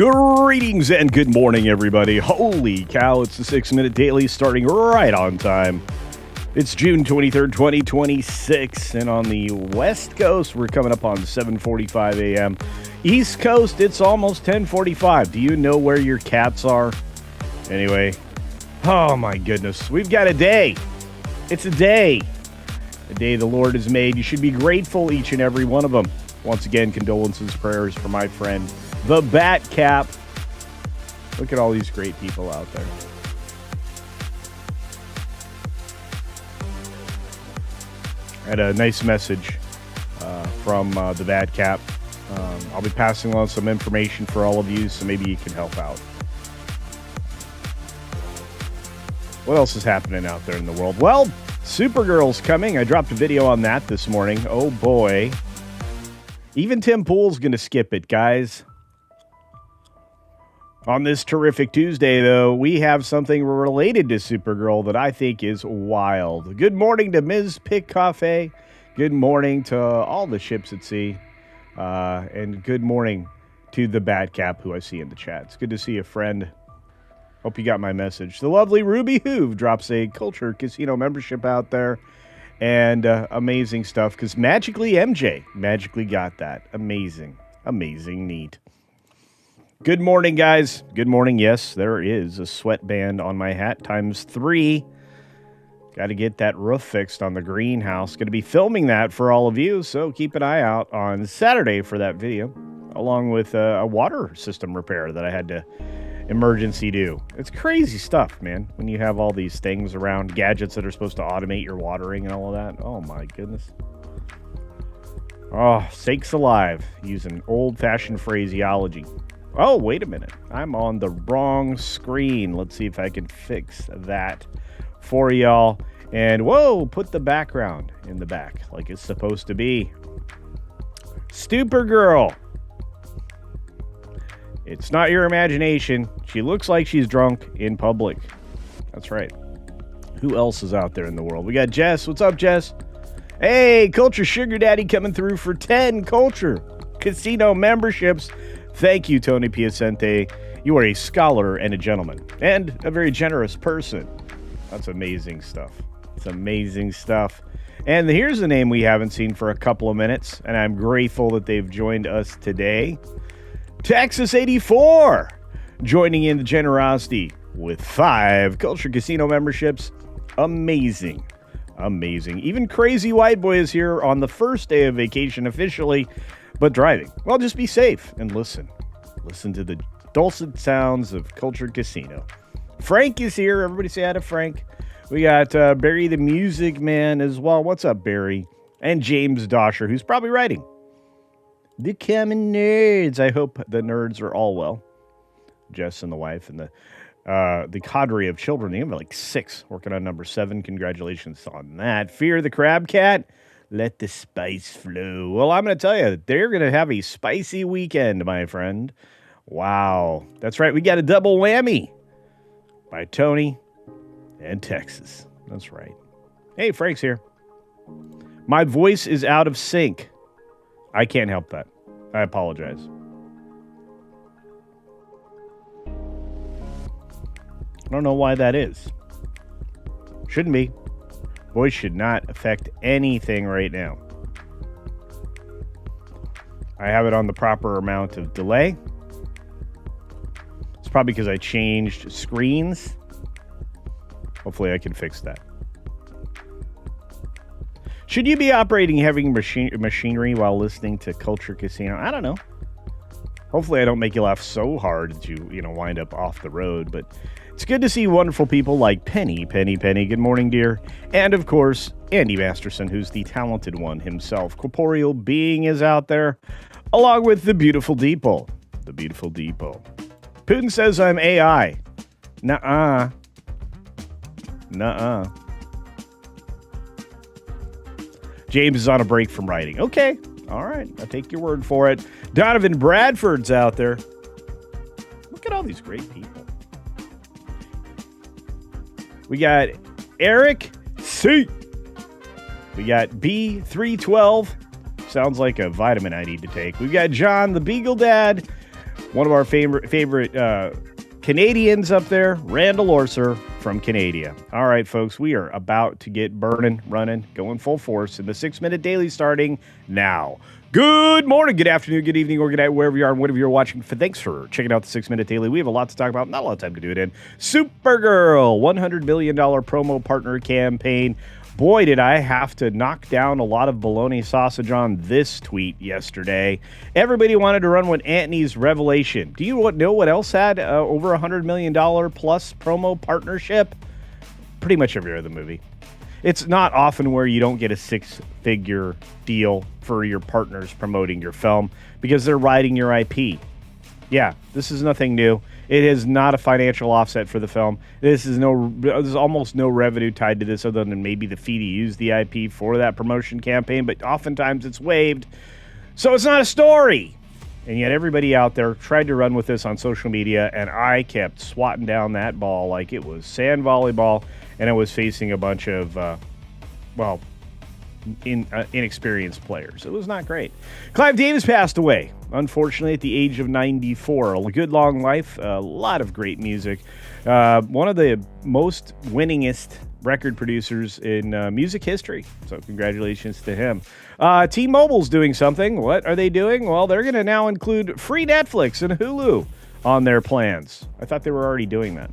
Greetings and good morning, everybody. Holy cow, it's the 6-Minute Daily starting right on time. It's June 23rd, 2026, and on the West Coast, we're coming up on 7:45 a.m. East Coast, it's almost 10:45. Do you know where your cats are? Anyway, oh my goodness, we've got a day. It's a day the Lord has made. You should be grateful, each and every one of them. Once again, condolences, prayers for my friend, the Bat Cap. Look at all these great people out there. I had a nice message from the Bat Cap. I'll be passing on some information for all of you, so maybe you can help out. What else is happening out there in the world? Well, Supergirl's coming. I dropped a video on that this morning. Oh boy. Even Tim Pool's going to skip it, guys. On this terrific Tuesday, though, we have something related to Supergirl that I think is wild. Good morning to Ms. Pick Cafe. Good morning to all the ships at sea. And good morning to the Batcap, who I see in the chat. It's good to see a friend. Hope you got my message. The lovely Ruby Hoove drops a Culture Casino membership out there. And amazing stuff, because magically MJ magically got that. Amazing. Amazing neat. Good morning, guys. Good morning. Yes, there is a sweatband on my hat times 3. Got to get that roof fixed on the greenhouse. Going to be filming that for all of you, so keep an eye out on Saturday for that video, along with a water system repair that I had to emergency do. It's crazy stuff, man, when you have all these things around, gadgets that are supposed to automate your watering and all of that. Oh, my goodness. Oh, sakes alive, using old-fashioned phraseology. Oh, wait a minute. I'm on the wrong screen. Let's see if I can fix that for y'all. And, whoa, put the background in the back like it's supposed to be. Supergirl. It's not your imagination. She looks like she's drunk in public. That's right. Who else is out there in the world? We got Jess. What's up, Jess? Hey, Culture Sugar Daddy coming through for 10 Culture Casino memberships. Thank you, Tony Piacente. You are a scholar and a gentleman. And a very generous person. That's amazing stuff. It's amazing stuff. And here's a name we haven't seen for a couple of minutes. And I'm grateful that they've joined us today. Texas 84 joining in the generosity with 5 Culture Casino memberships. Amazing. Amazing. Even Crazy White Boy is here on the first day of vacation officially, but driving. Well, just be safe and listen. Listen to the dulcet sounds of Culture Casino. Frank is here. Everybody say hi to Frank. We got Barry the Music Man as well. What's up, Barry? And James Dosher, who's probably writing. The common nerds. I hope the nerds are all well. Jess and the wife and the cadre of children. They have like 6 working on number 7. Congratulations on that. Fear the Crab Cat. Let the spice flow. Well, I'm going to tell you, they're going to have a spicy weekend, my friend. Wow. That's right. We got a double whammy by Tony and Texas. That's right. Hey, Frank's here. My voice is out of sync. I can't help that. I apologize. I don't know why that is. Shouldn't be. Voice should not affect anything right now. I have it on the proper amount of delay. It's probably because I changed screens. Hopefully I can fix that. Should you be operating heavy machinery while listening to Culture Casino? I don't know. Hopefully I don't make you laugh so hard that you wind up off the road. But it's good to see wonderful people like Penny. Good morning, dear. And, of course, Andy Masterson, who's the talented one himself. Corporeal Being is out there, along with the beautiful Deepo. The beautiful Deepo. Putin says I'm AI. Nuh-uh. Nuh-uh. James is on a break from writing. Okay. All right. I'll take your word for it. Donovan Bradford's out there. Look at all these great people. We got Eric C. We got B312. Sounds like a vitamin I need to take. We've got John, the Beagle Dad. one of our favorite Canadians up there, Randall Orser from Canada. All right, folks, we are about to get burning, running, going full force in the 6-Minute Daily starting now. Good morning, good afternoon, good evening, or good night, wherever you are and whatever you're watching. Thanks for checking out the 6-Minute Daily. We have a lot to talk about, not a lot of time to do it in. Supergirl, $100 million promo partner campaign. Boy, did I have to knock down a lot of bologna sausage on this tweet yesterday. Everybody wanted to run with Antony's revelation. Do you know what else had over $100 million plus promo partnership? Pretty much every other movie. It's not often where you don't get a 6-figure deal for your partners promoting your film because they're riding your IP. Yeah, this is nothing new. It is not a financial offset for the film. There's almost no revenue tied to this other than maybe the fee to use the IP for that promotion campaign, but oftentimes it's waived. So it's not a story. And yet everybody out there tried to run with this on social media, and I kept swatting down that ball like it was sand volleyball, and I was facing a bunch of, inexperienced players. It was not great. Clive Davis passed away, unfortunately, at the age of 94. A good long life, a lot of great music. One of the most winningest record producers in music history. So congratulations to him. T-Mobile's doing something. What are they doing? Well, they're going to now include free Netflix and Hulu on their plans. I thought they were already doing that.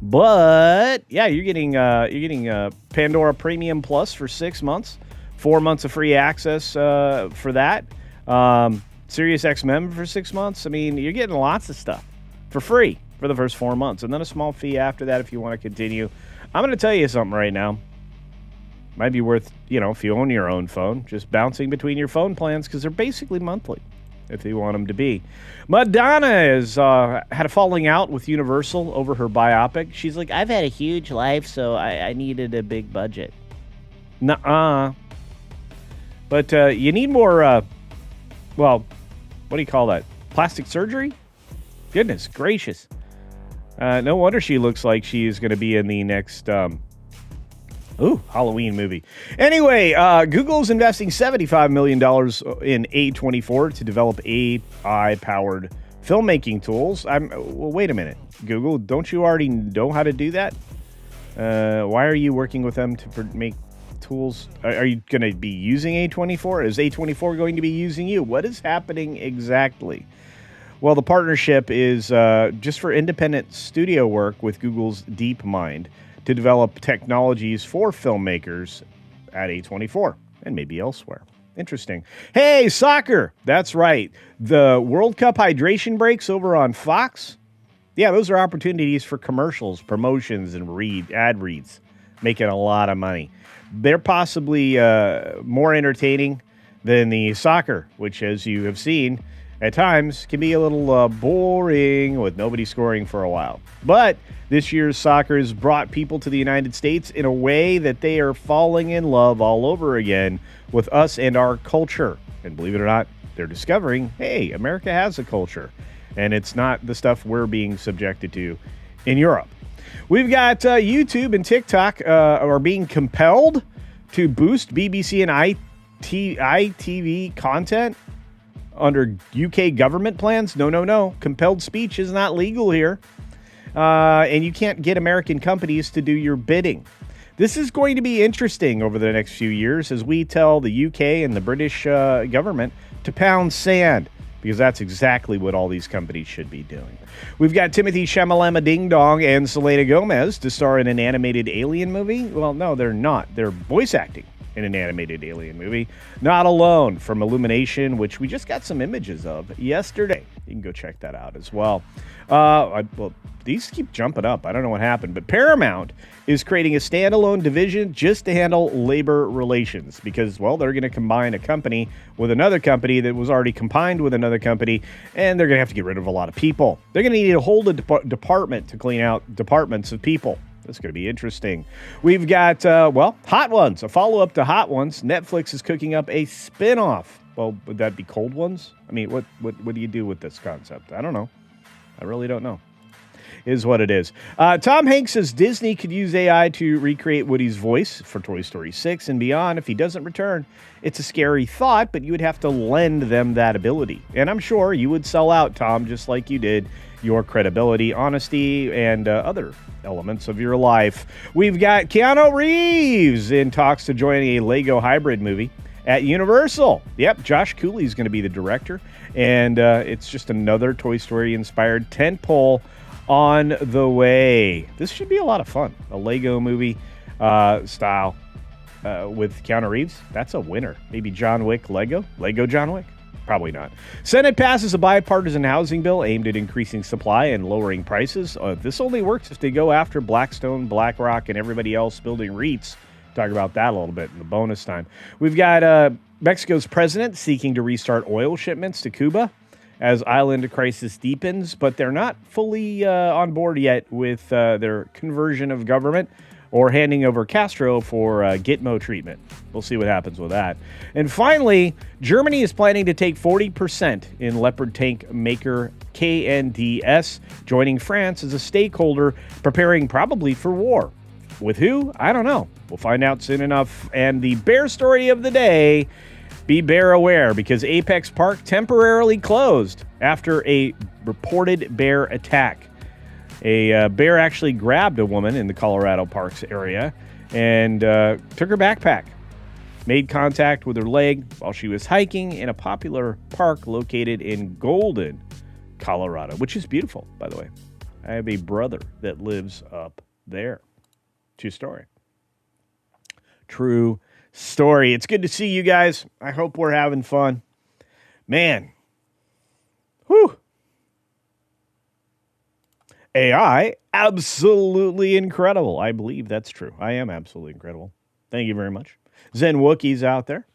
But yeah, you're getting Pandora Premium Plus for 6 months, 4 months of free access for that. Sirius XM for 6 months. I mean, you're getting lots of stuff for free for the first 4 months, and then a small fee after that if you want to continue. I'm going to tell you something right now. Might be worth, if you own your own phone, just bouncing between your phone plans because they're basically monthly if you want them to be. Madonna has had a falling out with Universal over her biopic. She's like, I've had a huge life, so I needed a big budget. Nuh-uh. But you need more, what do you call that? Plastic surgery? Goodness gracious. No wonder she looks like she's going to be in the next Halloween movie. Anyway, Google's investing $75 million in A24 to develop AI-powered filmmaking tools. Wait a minute. Google, don't you already know how to do that? Why are you working with them to make tools? Are you going to be using A24? Is A24 going to be using you? What is happening exactly? Well, the partnership is just for independent studio work with Google's DeepMind to develop technologies for filmmakers at A24 and maybe elsewhere. Interesting. Hey, soccer. That's right. The World Cup hydration breaks over on Fox. Yeah, those are opportunities for commercials, promotions, and ad reads, making a lot of money. They're possibly more entertaining than the soccer, which, as you have seen, at times can be a little boring with nobody scoring for a while. But this year's soccer has brought people to the United States in a way that they are falling in love all over again with us and our culture. And believe it or not, they're discovering, hey, America has a culture. And it's not the stuff we're being subjected to in Europe. We've got YouTube and TikTok are being compelled to boost BBC and ITV content under UK government plans. No. Compelled speech is not legal here. And you can't get American companies to do your bidding. This is going to be interesting over the next few years as we tell the UK and the British government to pound sand, because that's exactly what all these companies should be doing. We've got Timothy Chalamet Ding Dong and Selena Gomez to star in an animated Alien movie. Well, no, they're not. They're voice acting in an animated Alien movie. Not Alone from Illumination, which we just got some images of yesterday. You can go check that out as well. These keep jumping up. I don't know what happened, but Paramount is creating a standalone division just to handle labor relations because, well, they're going to combine a company with another company that was already combined with another company, and they're going to have to get rid of a lot of people. They're going to need a whole department to clean out departments of people. That's going to be interesting. We've got, Hot Ones, a follow-up to Hot Ones. Netflix is cooking up a spin-off. Well, would that be Cold Ones? I mean, what do you do with this concept? I don't know. I really don't know. is what it is. Tom Hanks says Disney could use AI to recreate Woody's voice for Toy Story 6 and beyond if he doesn't return. It's a scary thought, but you would have to lend them that ability. And I'm sure you would sell out, Tom, just like you did your credibility, honesty, and other elements of your life. We've got Keanu Reeves in talks to join a Lego hybrid movie at Universal. Yep, Josh Cooley's going to be the director, and it's just another Toy Story-inspired tentpole on the way. This should be a lot of fun. A Lego movie style with Keanu Reeves. That's a winner. Maybe John Wick Lego John Wick. Probably not. Senate passes a bipartisan housing bill aimed at increasing supply and lowering prices. This only works if they go after Blackstone, BlackRock, and everybody else building REITs. Talk about that a little bit in the bonus time. We've got Mexico's president seeking to restart oil shipments to Cuba as island crisis deepens, but they're not fully on board yet with their conversion of government or handing over Castro for Gitmo treatment. We'll see what happens with that. And finally, Germany is planning to take 40% in Leopard tank maker KNDS, joining France as a stakeholder, preparing probably for war. With who? I don't know. We'll find out soon enough. And the bear story of the day, be bear aware, because Apex Park temporarily closed after a reported bear attack. A bear actually grabbed a woman in the Colorado Parks area and took her backpack. Made contact with her leg while she was hiking in a popular park located in Golden, Colorado, which is beautiful, by the way. I have a brother that lives up there. True story. True story. It's good to see you guys. I hope we're having fun. Man. Whew. AI, absolutely incredible. I believe that's true. I am absolutely incredible. Thank you very much. Zen Wookiees out there.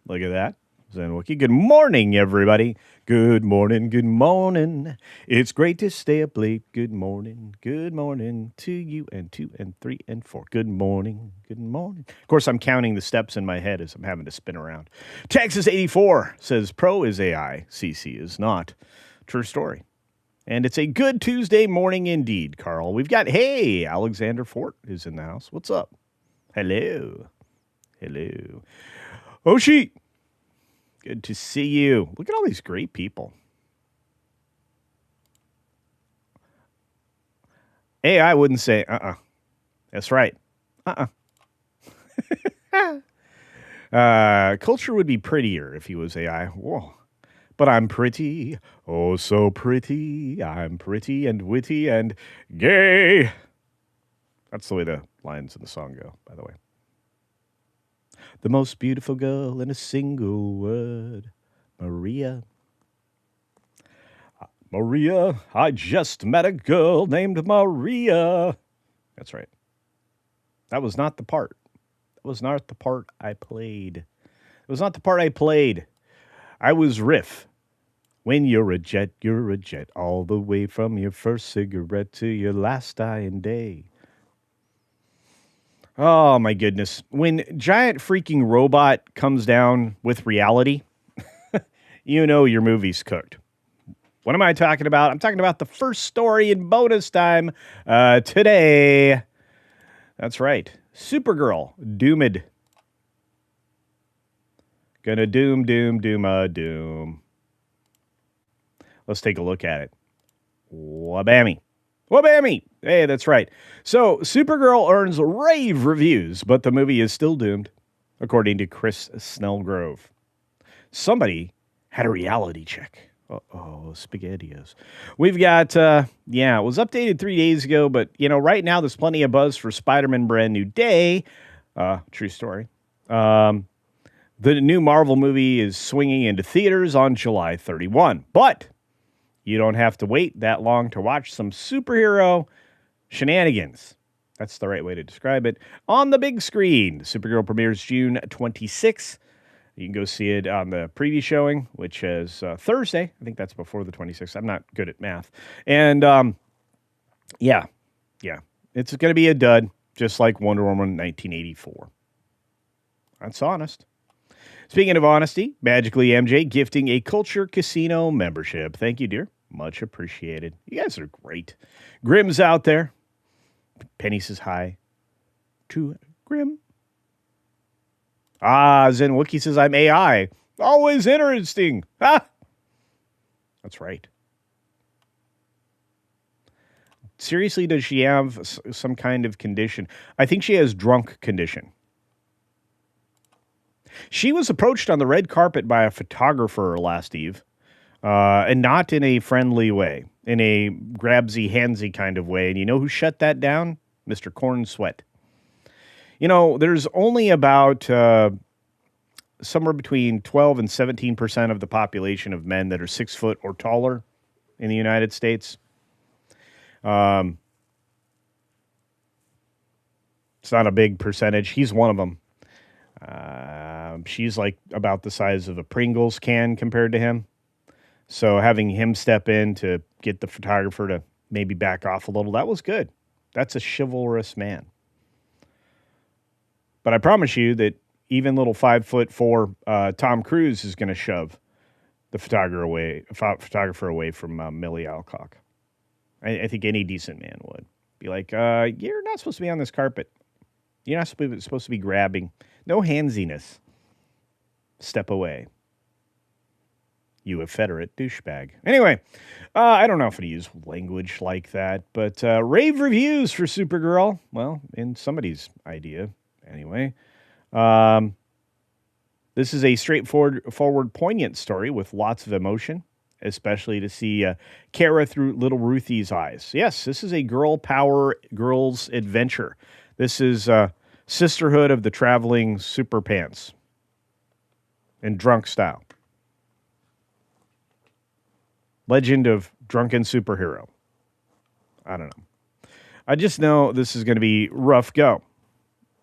Look at that. Zen Wookie. Good morning, everybody. Good morning, good morning. It's great to stay up late. Good morning to you and 2 and 3 and 4. Good morning, good morning. Of course, I'm counting the steps in my head as I'm having to spin around. Texas 84 says Pro is AI, CC is not. True story. And it's a good Tuesday morning indeed, Carl. We've got, hey, Alexander Fort is in the house. What's up? Hello. Hello. Oshi. Good to see you. Look at all these great people. AI wouldn't say, That's right. Culture would be prettier if he was AI. Whoa. But I'm pretty, oh so pretty. I'm pretty and witty and gay. That's the way the lines in the song go, by the way. The most beautiful girl in a single word, Maria. Maria, I just met a girl named Maria. That's right. That was not the part. That was not the part I played. It was not the part I played. I was Riff. When you're a jet, all the way from your first cigarette to your last dying day. Oh, my goodness. When giant freaking robot comes down with reality, you know your movie's cooked. What am I talking about? I'm talking about the first story in bonus time today. That's right. Supergirl, doomed. Gonna doom. Let's take a look at it. Wabammy. Hey, that's right. So, Supergirl earns rave reviews, but the movie is still doomed, according to Chris Snellgrove. Somebody had a reality check. Uh-oh, SpaghettiOs. We've got, it was updated 3 days ago, but, right now there's plenty of buzz for Spider-Man Brand New Day. True story. The new Marvel movie is swinging into theaters on July 31, but you don't have to wait that long to watch some superhero shenanigans. That's the right way to describe it. On the big screen, Supergirl premieres June 26th. You can go see it on the preview showing, which is Thursday. I think that's before the 26th. I'm not good at math. And, it's going to be a dud, just like Wonder Woman 1984. That's honest. Speaking of honesty, Magically MJ gifting a Culture Casino membership. Thank you, dear. Much appreciated. You guys are great. Grim's out there. Penny says hi to Grim. Zen Wookie says, I'm AI. Always interesting. Ah! That's right. Seriously, does she have some kind of condition? I think she has drunk condition. She was approached on the red carpet by a photographer last eve, and not in a friendly way, in a grabsy, handsy kind of way. And you know who shut that down? Mr. Corn Sweat. You know, there's only about somewhere between 12 and 17% of the population of men that are 6 foot or taller in the United States. It's not a big percentage. He's one of them. She's like about the size of a Pringles can compared to him. So having him step in to get the photographer to maybe back off a little, that was good. That's a chivalrous man. But I promise you that even little 5'4" Tom Cruise is going to shove the photographer away from Millie Alcock. I think any decent man would be like, you're not supposed to be on this carpet. You're not supposed to be grabbing. No handsiness. Step away. You effeminate douchebag. Anyway, I don't know if I use language like that, but rave reviews for Supergirl. Well, in somebody's idea, anyway. This is a straightforward, poignant story with lots of emotion, especially to see Kara through little Ruthie's eyes. Yes, this is a girl power girls adventure. This is Sisterhood of the Traveling Super Pants in drunk style. Legend of Drunken Superhero. I don't know. I just know this is going to be rough go.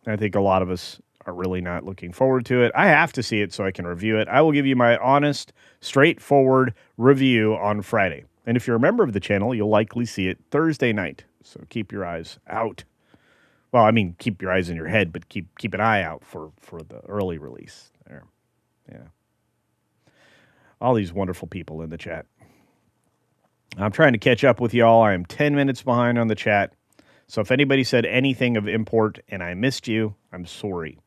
I think a lot of us are really not looking forward to it. I have to see it so I can review it. I will give you my honest, straightforward review on Friday. And if you're a member of the channel, you'll likely see it Thursday night. So keep your eyes out. Well, I mean, keep your eyes in your head, but keep an eye out for the early release there. Yeah. All these wonderful people in the chat. I'm trying to catch up with y'all. I am 10 minutes behind on the chat. So if anybody said anything of import and I missed you, I'm sorry.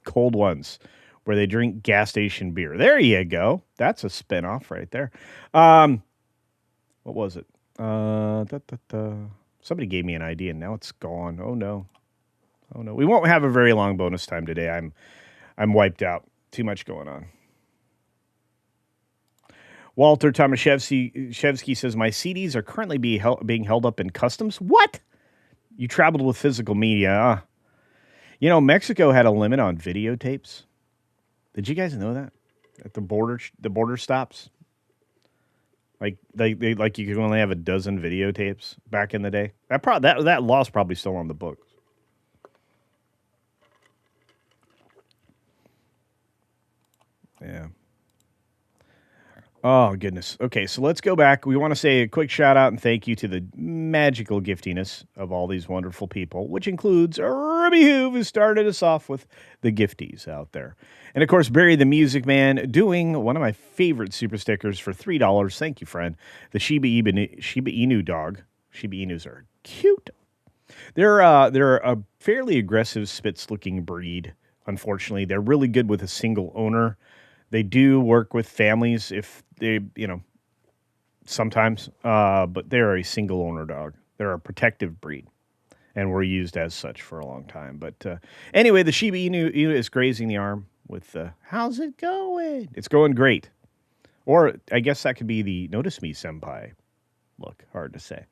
Cold Ones, where they drink gas station beer. There you go. That's a spinoff right there. What was it? Somebody gave me an idea, and now it's gone. Oh, no. Oh, no. We won't have a very long bonus time today. I'm wiped out. Too much going on. Walter Tomaszewski says, my CDs are currently being held up in customs. What? You traveled with physical media. You know, Mexico had a limit on videotapes. Did you guys know that? At the border stops? Like they you could only have a dozen videotapes back in the day. That law's probably still on the books. Yeah. Oh, goodness. Okay, so let's go back. We want to say a quick shout out and thank you to the magical giftiness of all these wonderful people, which includes Ruby Hoove, who started us off with the gifties out there. And, of course, Barry the Music Man doing one of my favorite super stickers for $3. Thank you, friend. The Shiba Inu dog. Shiba Inus are cute. They're a fairly aggressive Spitz-looking breed, unfortunately. They're really good with a single owner. They do work with families if they, sometimes, but they're a single owner dog. They're a protective breed and were used as such for a long time. But anyway, the Shiba Inu is grazing the arm with, how's it going? It's going great. Or I guess that could be the notice me senpai look. Hard to say.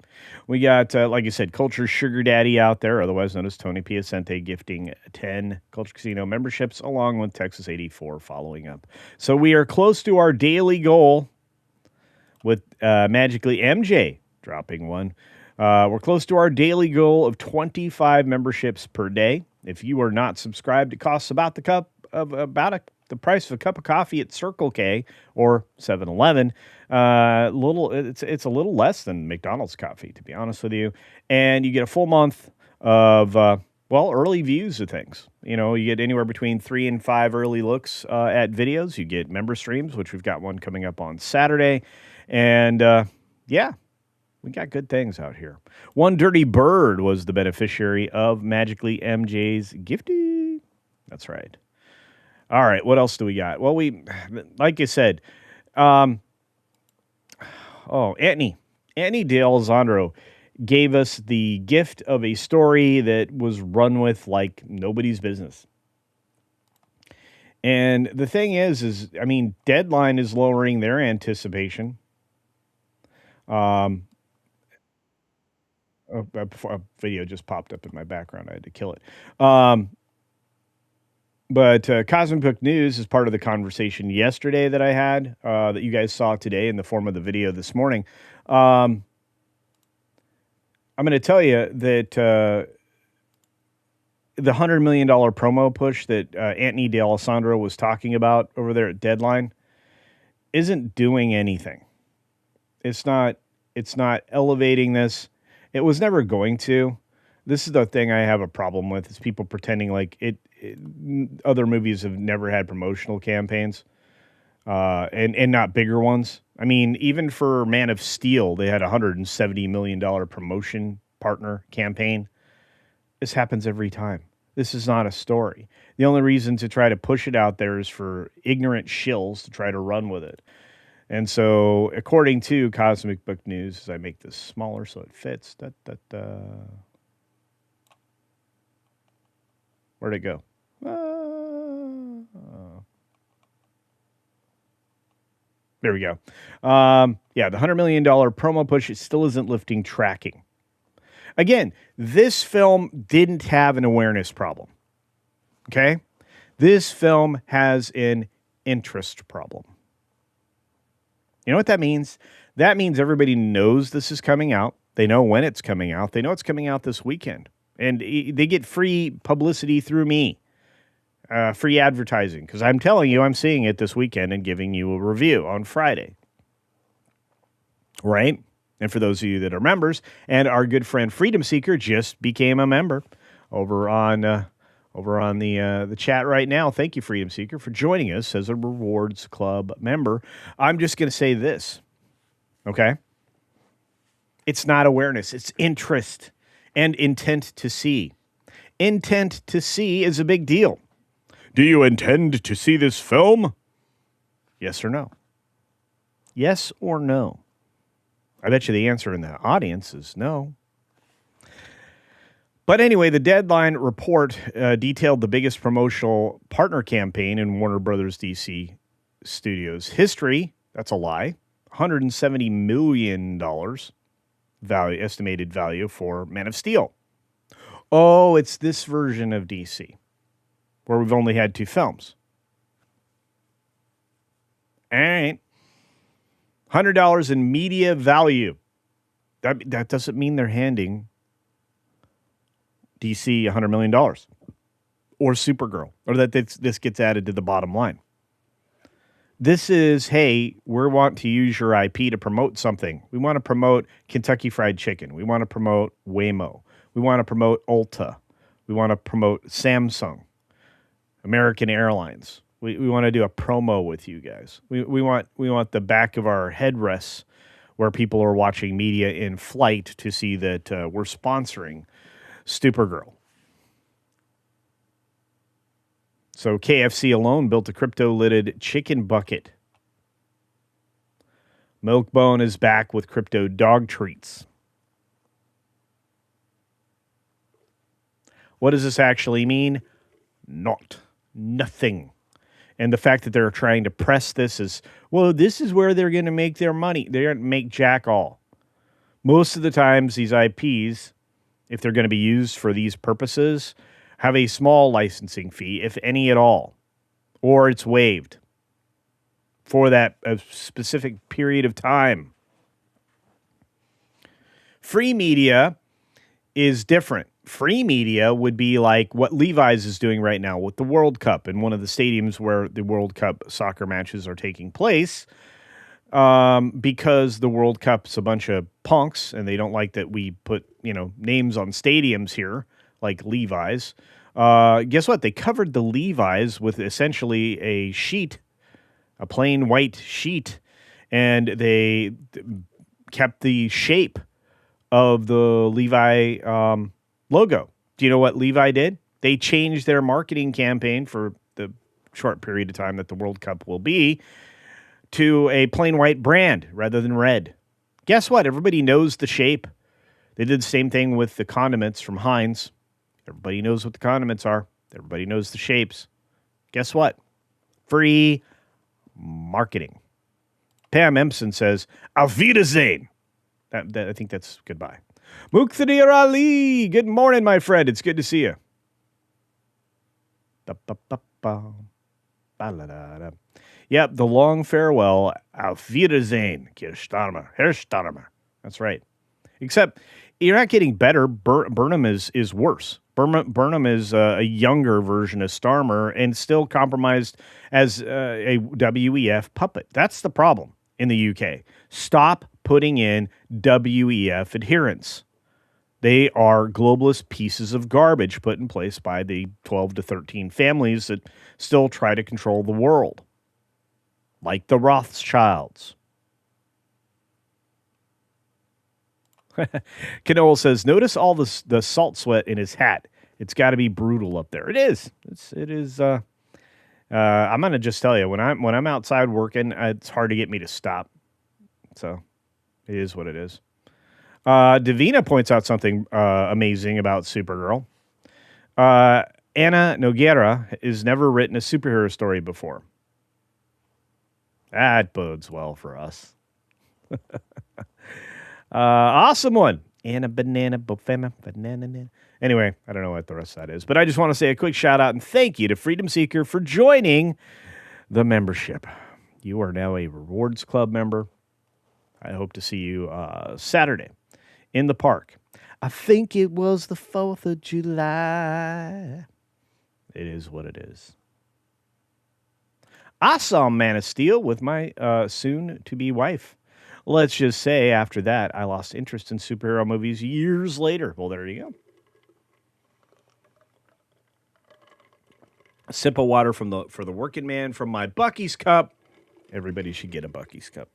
We got, like I said, Culture Sugar Daddy out there, otherwise known as Tony Piacente, gifting 10 Culture Casino memberships, along with Texas 84 following up. So we are close to our daily goal with magically MJ dropping one. We're close to our daily goal of 25 memberships per day. If you are not subscribed, it costs about the price of a cup of coffee at Circle K or 7-Eleven. It's a little less than McDonald's coffee, to be honest with you. And you get a full month of, early views of things. You get anywhere between 3 and 5 early looks at videos. You get member streams, which we've got one coming up on Saturday. And Yeah, we got good things out here. One Dirty Bird was the beneficiary of Magically MJ's Gifty. That's right. All right, what else do we got? Well, like I said, Anthony D'Alessandro gave us the gift of a story that was run with like nobody's business. And the thing is, I mean, Deadline is lowering their anticipation. A video just popped up in my background. I had to kill it. But Cosmic Book News is part of the conversation yesterday that I had that you guys saw today in the form of the video this morning. I'm going to tell you that the $100 million promo push that Anthony D'Alessandro was talking about over there at Deadline isn't doing anything. It's not elevating this. It was never going to. This is the thing I have a problem with, is people pretending like other movies have never had promotional campaigns and not bigger ones. I mean, even for Man of Steel, they had a $170 million promotion partner campaign. This happens every time. This is not a story. The only reason to try to push it out there is for ignorant shills to try to run with it. And so, according to Cosmic Book News, as I make this smaller so it fits, where'd it go? There we go. Yeah, the $100 million promo push, it still isn't lifting tracking. Again, this film didn't have an awareness problem. Okay? This film has an interest problem. You know what that means? That means everybody knows this is coming out. They know when it's coming out. They know it's coming out this weekend. And they get free publicity through me. Free advertising. Because I'm telling you, I'm seeing it this weekend and giving you a review on Friday. Right? And for those of you that are members, and our good friend Freedom Seeker just became a member over on the chat right now. Thank you, Freedom Seeker, for joining us as a Rewards Club member. I'm just going to say this, okay? It's not awareness. It's interest and intent to see. Intent to see is a big deal. Do you intend to see this film? Yes or no? Yes or no? I bet you the answer in the audience is no. But anyway, the Deadline report detailed the biggest promotional partner campaign in Warner Brothers DC Studios history. That's a lie. $170 million estimated value for Man of Steel. Oh, it's this version of DC, where we've only had 2 films. All right. $100 in media value. That doesn't mean they're handing DC $100 million or Supergirl, or that this gets added to the bottom line. This is, hey, we want to use your IP to promote something. We want to promote Kentucky Fried Chicken. We want to promote Waymo. We want to promote Ulta. We want to promote Samsung, American Airlines. We want to do a promo with you guys. We want the back of our headrests where people are watching media in flight to see that we're sponsoring Supergirl. So KFC alone built a crypto-lidded chicken bucket. Milkbone is back with crypto dog treats. What does this actually mean? Nothing. And the fact that they're trying to press this is, well, this is where they're going to make their money. They're going to make jack all. Most of the times, these IPs, if they're going to be used for these purposes, have a small licensing fee, if any at all, or it's waived for that a specific period of time. Free media is different. Free media would be like what Levi's is doing right now with the World Cup in one of the stadiums where the World Cup soccer matches are taking place, because the World Cup's a bunch of punks and they don't like that we put, names on stadiums here like Levi's. Guess what? They covered the Levi's with essentially a sheet, a plain white sheet, and they kept the shape of the Levi logo. Do you know what Levi did? They changed their marketing campaign for the short period of time that the World Cup will be to a plain white brand rather than red. Guess what? Everybody knows the shape. They did the same thing with the condiments from Heinz. Everybody knows what the condiments are. Everybody knows the shapes. Guess what? Free marketing. Pam Empson says, Auf Wiedersehen. I think that's goodbye. Muqtadir Ali, good morning, my friend. It's good to see you. Yep, the long farewell. Auf Wiedersehen, Herr Starmer. That's right. Except you're not getting better. Burnham is worse. Burnham is a younger version of Starmer and still compromised as a WEF puppet. That's the problem in the UK. Stop putting in WEF adherents. They are globalist pieces of garbage put in place by the 12 to 13 families that still try to control the world, like the Rothschilds. Canola says, notice all the salt sweat in his hat. It's got to be brutal up there. It is. It is. I'm gonna just tell you, when I'm outside working, it's hard to get me to stop. So it is what it is. Davina points out something amazing about Supergirl. Anna Noguera has never written a superhero story before. That bodes well for us. Awesome one. Anna Banana Bofema Banana. Anyway, I don't know what the rest of that is, but I just want to say a quick shout out and thank you to Freedom Seeker for joining the membership. You are now a Rewards Club member. I hope to see you Saturday in the park. I think it was the 4th of July. It is what it is. I saw Man of Steel with my soon-to-be wife. Let's just say after that, I lost interest in superhero movies years later. Well, there you go. A sip of water for the working man from my Buc-ee's cup. Everybody should get a Buc-ee's cup.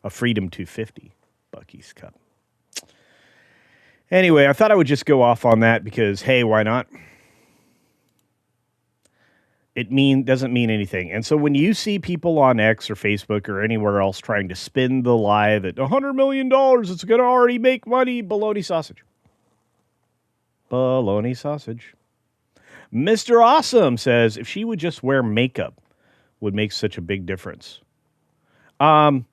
A Freedom 250 Buc-ee's cup. Anyway, I thought I would just go off on that because, hey, why not? It doesn't mean anything. And so when you see people on X or Facebook or anywhere else trying to spin the lie that $100 million, it's going to already make money, bologna sausage. Bologna sausage. Mr. Awesome says, if she would just wear makeup, would make such a big difference. I've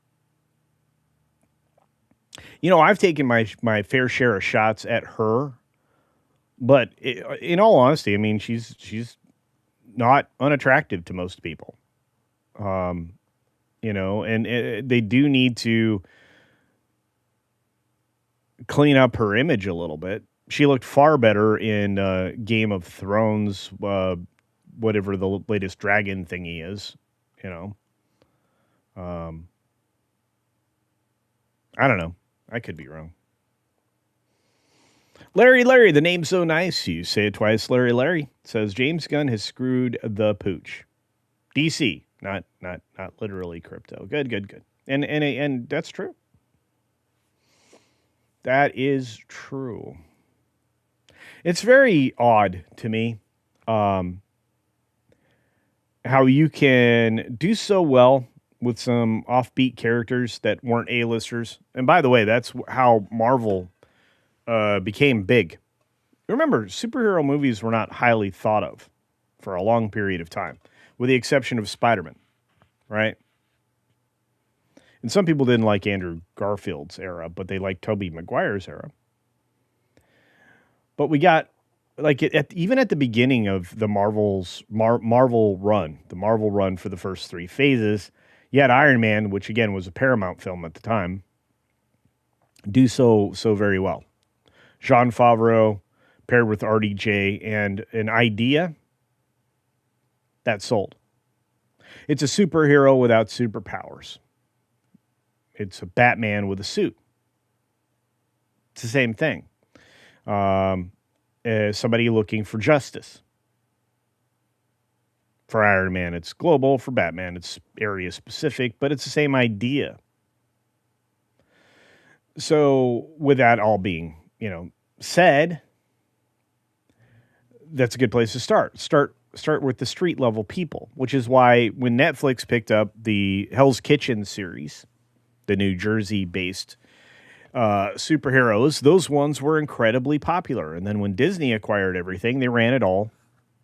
taken my fair share of shots at her, but in all honesty, I mean, she's not unattractive to most people. And they do need to clean up her image a little bit. She looked far better in Game of Thrones, whatever the latest dragon thingy is, I don't know. I could be wrong. Larry, the name's so nice. You say it twice, Larry. Says James Gunn has screwed the pooch. DC, not literally crypto. Good. And that's true. That is true. It's very odd to me how you can do so well with some offbeat characters that weren't A-listers. And by the way, that's how Marvel became big. Remember, superhero movies were not highly thought of for a long period of time, with the exception of Spider-Man, right? And some people didn't like Andrew Garfield's era, but they liked Tobey Maguire's era. But we got, even at the beginning of the Marvel run for the first 3 phases, you had Iron Man, which again was a Paramount film at the time, do so very well. Jon Favreau paired with RDJ and an idea that sold. It's a superhero without superpowers. It's a Batman with a suit. It's the same thing. Somebody looking for justice. For Iron Man, it's global. For Batman, it's area specific, but it's the same idea. So with that all being, said, that's a good place to start. Start with the street level people, which is why when Netflix picked up the Hell's Kitchen series, the New Jersey based superheroes, those ones were incredibly popular. And then when Disney acquired everything, they ran it all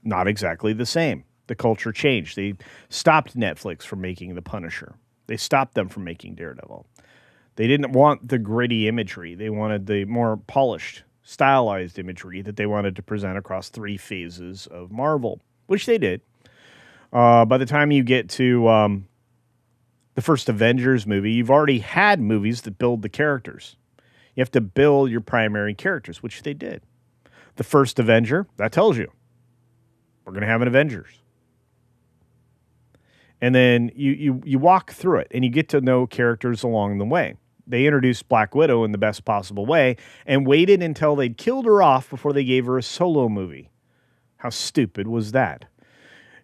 not exactly the same. The culture changed. They stopped Netflix from making The Punisher. They stopped them from making Daredevil. They didn't want the gritty imagery. They wanted the more polished, stylized imagery that they wanted to present across 3 phases of Marvel, which they did. By the time you get to the first Avengers movie, you've already had movies that build the characters. You have to build your primary characters, which they did. The first Avenger, that tells you we're going to have an Avengers. And then you walk through it, and you get to know characters along the way. They introduced Black Widow in the best possible way and waited until they'd killed her off before they gave her a solo movie. How stupid was that?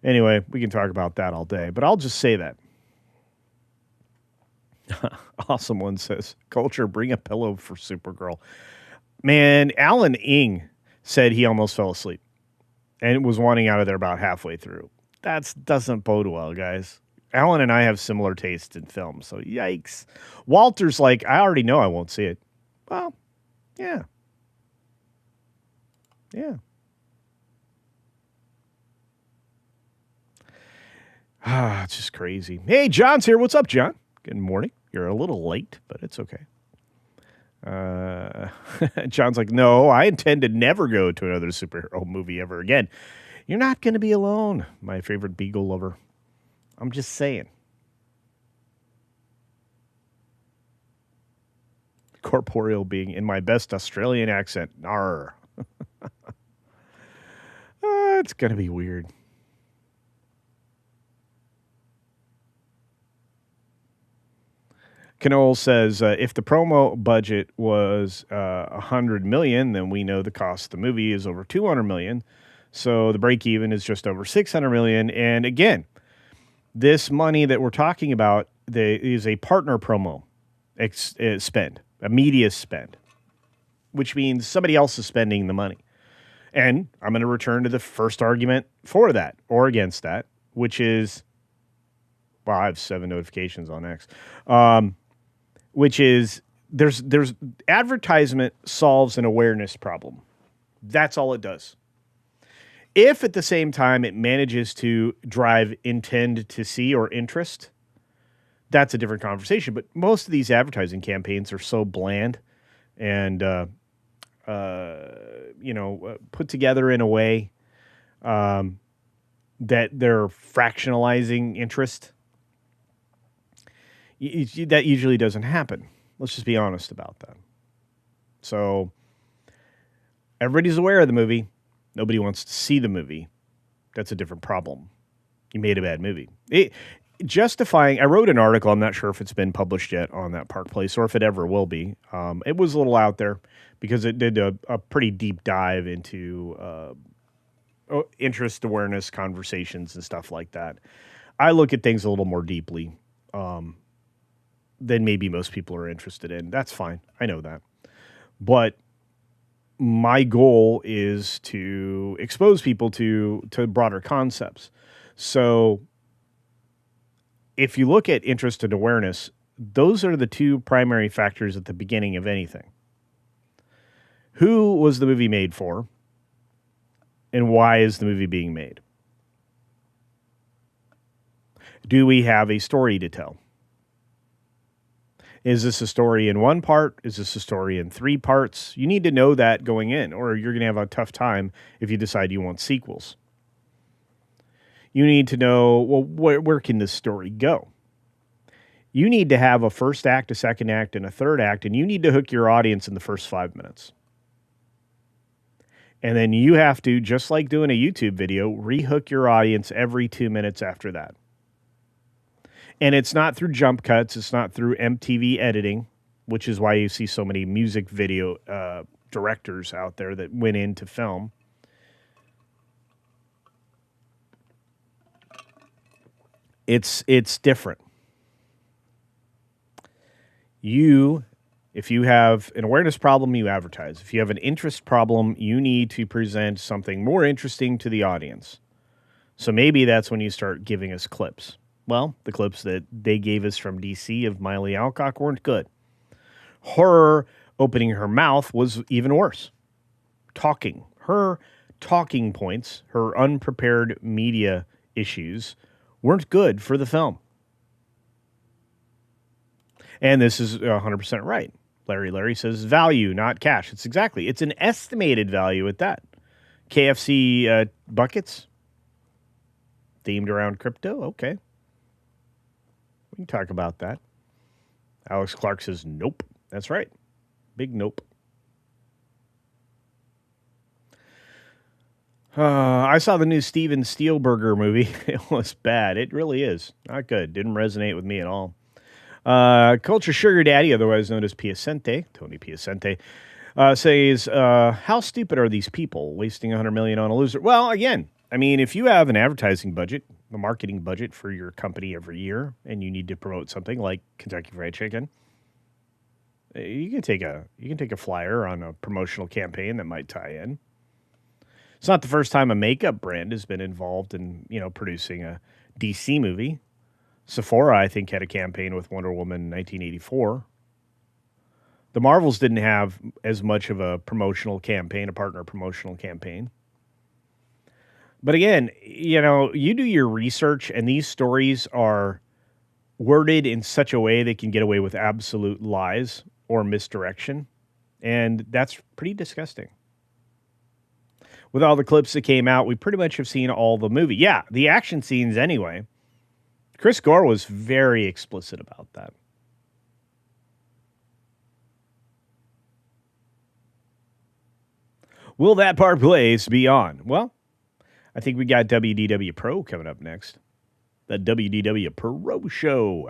Anyway, we can talk about that all day, but I'll just say that. Awesome one says, Culture, bring a pillow for Supergirl. Man, Alan Ing said he almost fell asleep and was wanting out of there about halfway through. That doesn't bode well, guys. Alan and I have similar tastes in film, so yikes. Walter's like, I already know I won't see it. Well, yeah. Yeah. It's just crazy. Hey, John's here. What's up, John? Good morning. You're a little late, but it's okay. John's like, no, I intend to never go to another superhero movie ever again. You're not going to be alone, my favorite beagle lover. I'm just saying. Corporeal being in my best Australian accent. Arr. It's going to be weird. Canole says, if the promo budget was $100 million, then we know the cost of the movie is over $200 million. So the break even is just over $600 million. And again, this money that we're talking about is a partner promo spend, a media spend, which means somebody else is spending the money. And I'm going to return to the first argument for that or against that, which is, well, I have 7 notifications on X, which is there's advertisement solves an awareness problem. That's all it does. If at the same time it manages to drive intend to see or interest, that's a different conversation. But most of these advertising campaigns are so bland and, put together in a way that they're fractionalizing interest. That usually doesn't happen. Let's just be honest about that. So everybody's aware of the movie. Nobody wants to see the movie. That's a different problem. You made a bad movie. I wrote an article, I'm not sure if it's been published yet on that Park Place or if it ever will be. It was a little out there because it did a pretty deep dive into interest awareness conversations and stuff like that. I look at things a little more deeply than maybe most people are interested in. That's fine. I know that. But my goal is to expose people to broader concepts. So if you look at interest and awareness, those are the 2 primary factors at the beginning of anything. Who was the movie made for? And why is the movie being made? Do we have a story to tell? Is this a story in 1 part? Is this a story in 3 parts? You need to know that going in, or you're going to have a tough time if you decide you want sequels. You need to know, well, where can this story go? You need to have a first act, a second act, and a third act, and you need to hook your audience in the first 5 minutes. And then you have to, just like doing a YouTube video, rehook your audience every 2 minutes after that. And it's not through jump cuts. It's not through MTV editing, which is why you see so many music video directors out there that went into film. It's different. You If you have an awareness problem, you advertise. If you have an interest problem, you need to present something more interesting to the audience. So maybe that's when you start giving us clips. Well, the clips that they gave us from DC of Miley Alcock weren't good. Her opening her mouth was even worse. Her talking points, her unprepared media issues weren't good for the film. And this is 100% right. Larry says value, not cash. It's an estimated value at that. KFC buckets themed around crypto. Okay. We can talk about that. Alex Clark says nope. That's right. Big nope. I saw the new Steven Spielberg movie. It was bad. It really is. Not good. Didn't resonate with me at all. Culture Sugar Daddy, otherwise known as Piacente, Tony Piacente, says, how stupid are these people wasting $100 million on a loser? Well, again, I mean, if you have an advertising budget, the marketing budget for your company every year, and you need to promote something like Kentucky Fried Chicken, you can take a flyer on a promotional campaign that might tie in. It's not the first time a makeup brand has been involved in, producing a DC movie. Sephora, I think, had a campaign with Wonder Woman in 1984. The Marvels didn't have as much of a promotional campaign, a partner promotional campaign. But again, you do your research, and these stories are worded in such a way they can get away with absolute lies or misdirection. And that's pretty disgusting. With all the clips that came out, we pretty much have seen all the movie. Yeah, the action scenes anyway. Chris Gore was very explicit about that. Will that part place be on? Well, I think we got WDW Pro coming up next. The WDW Pro Show,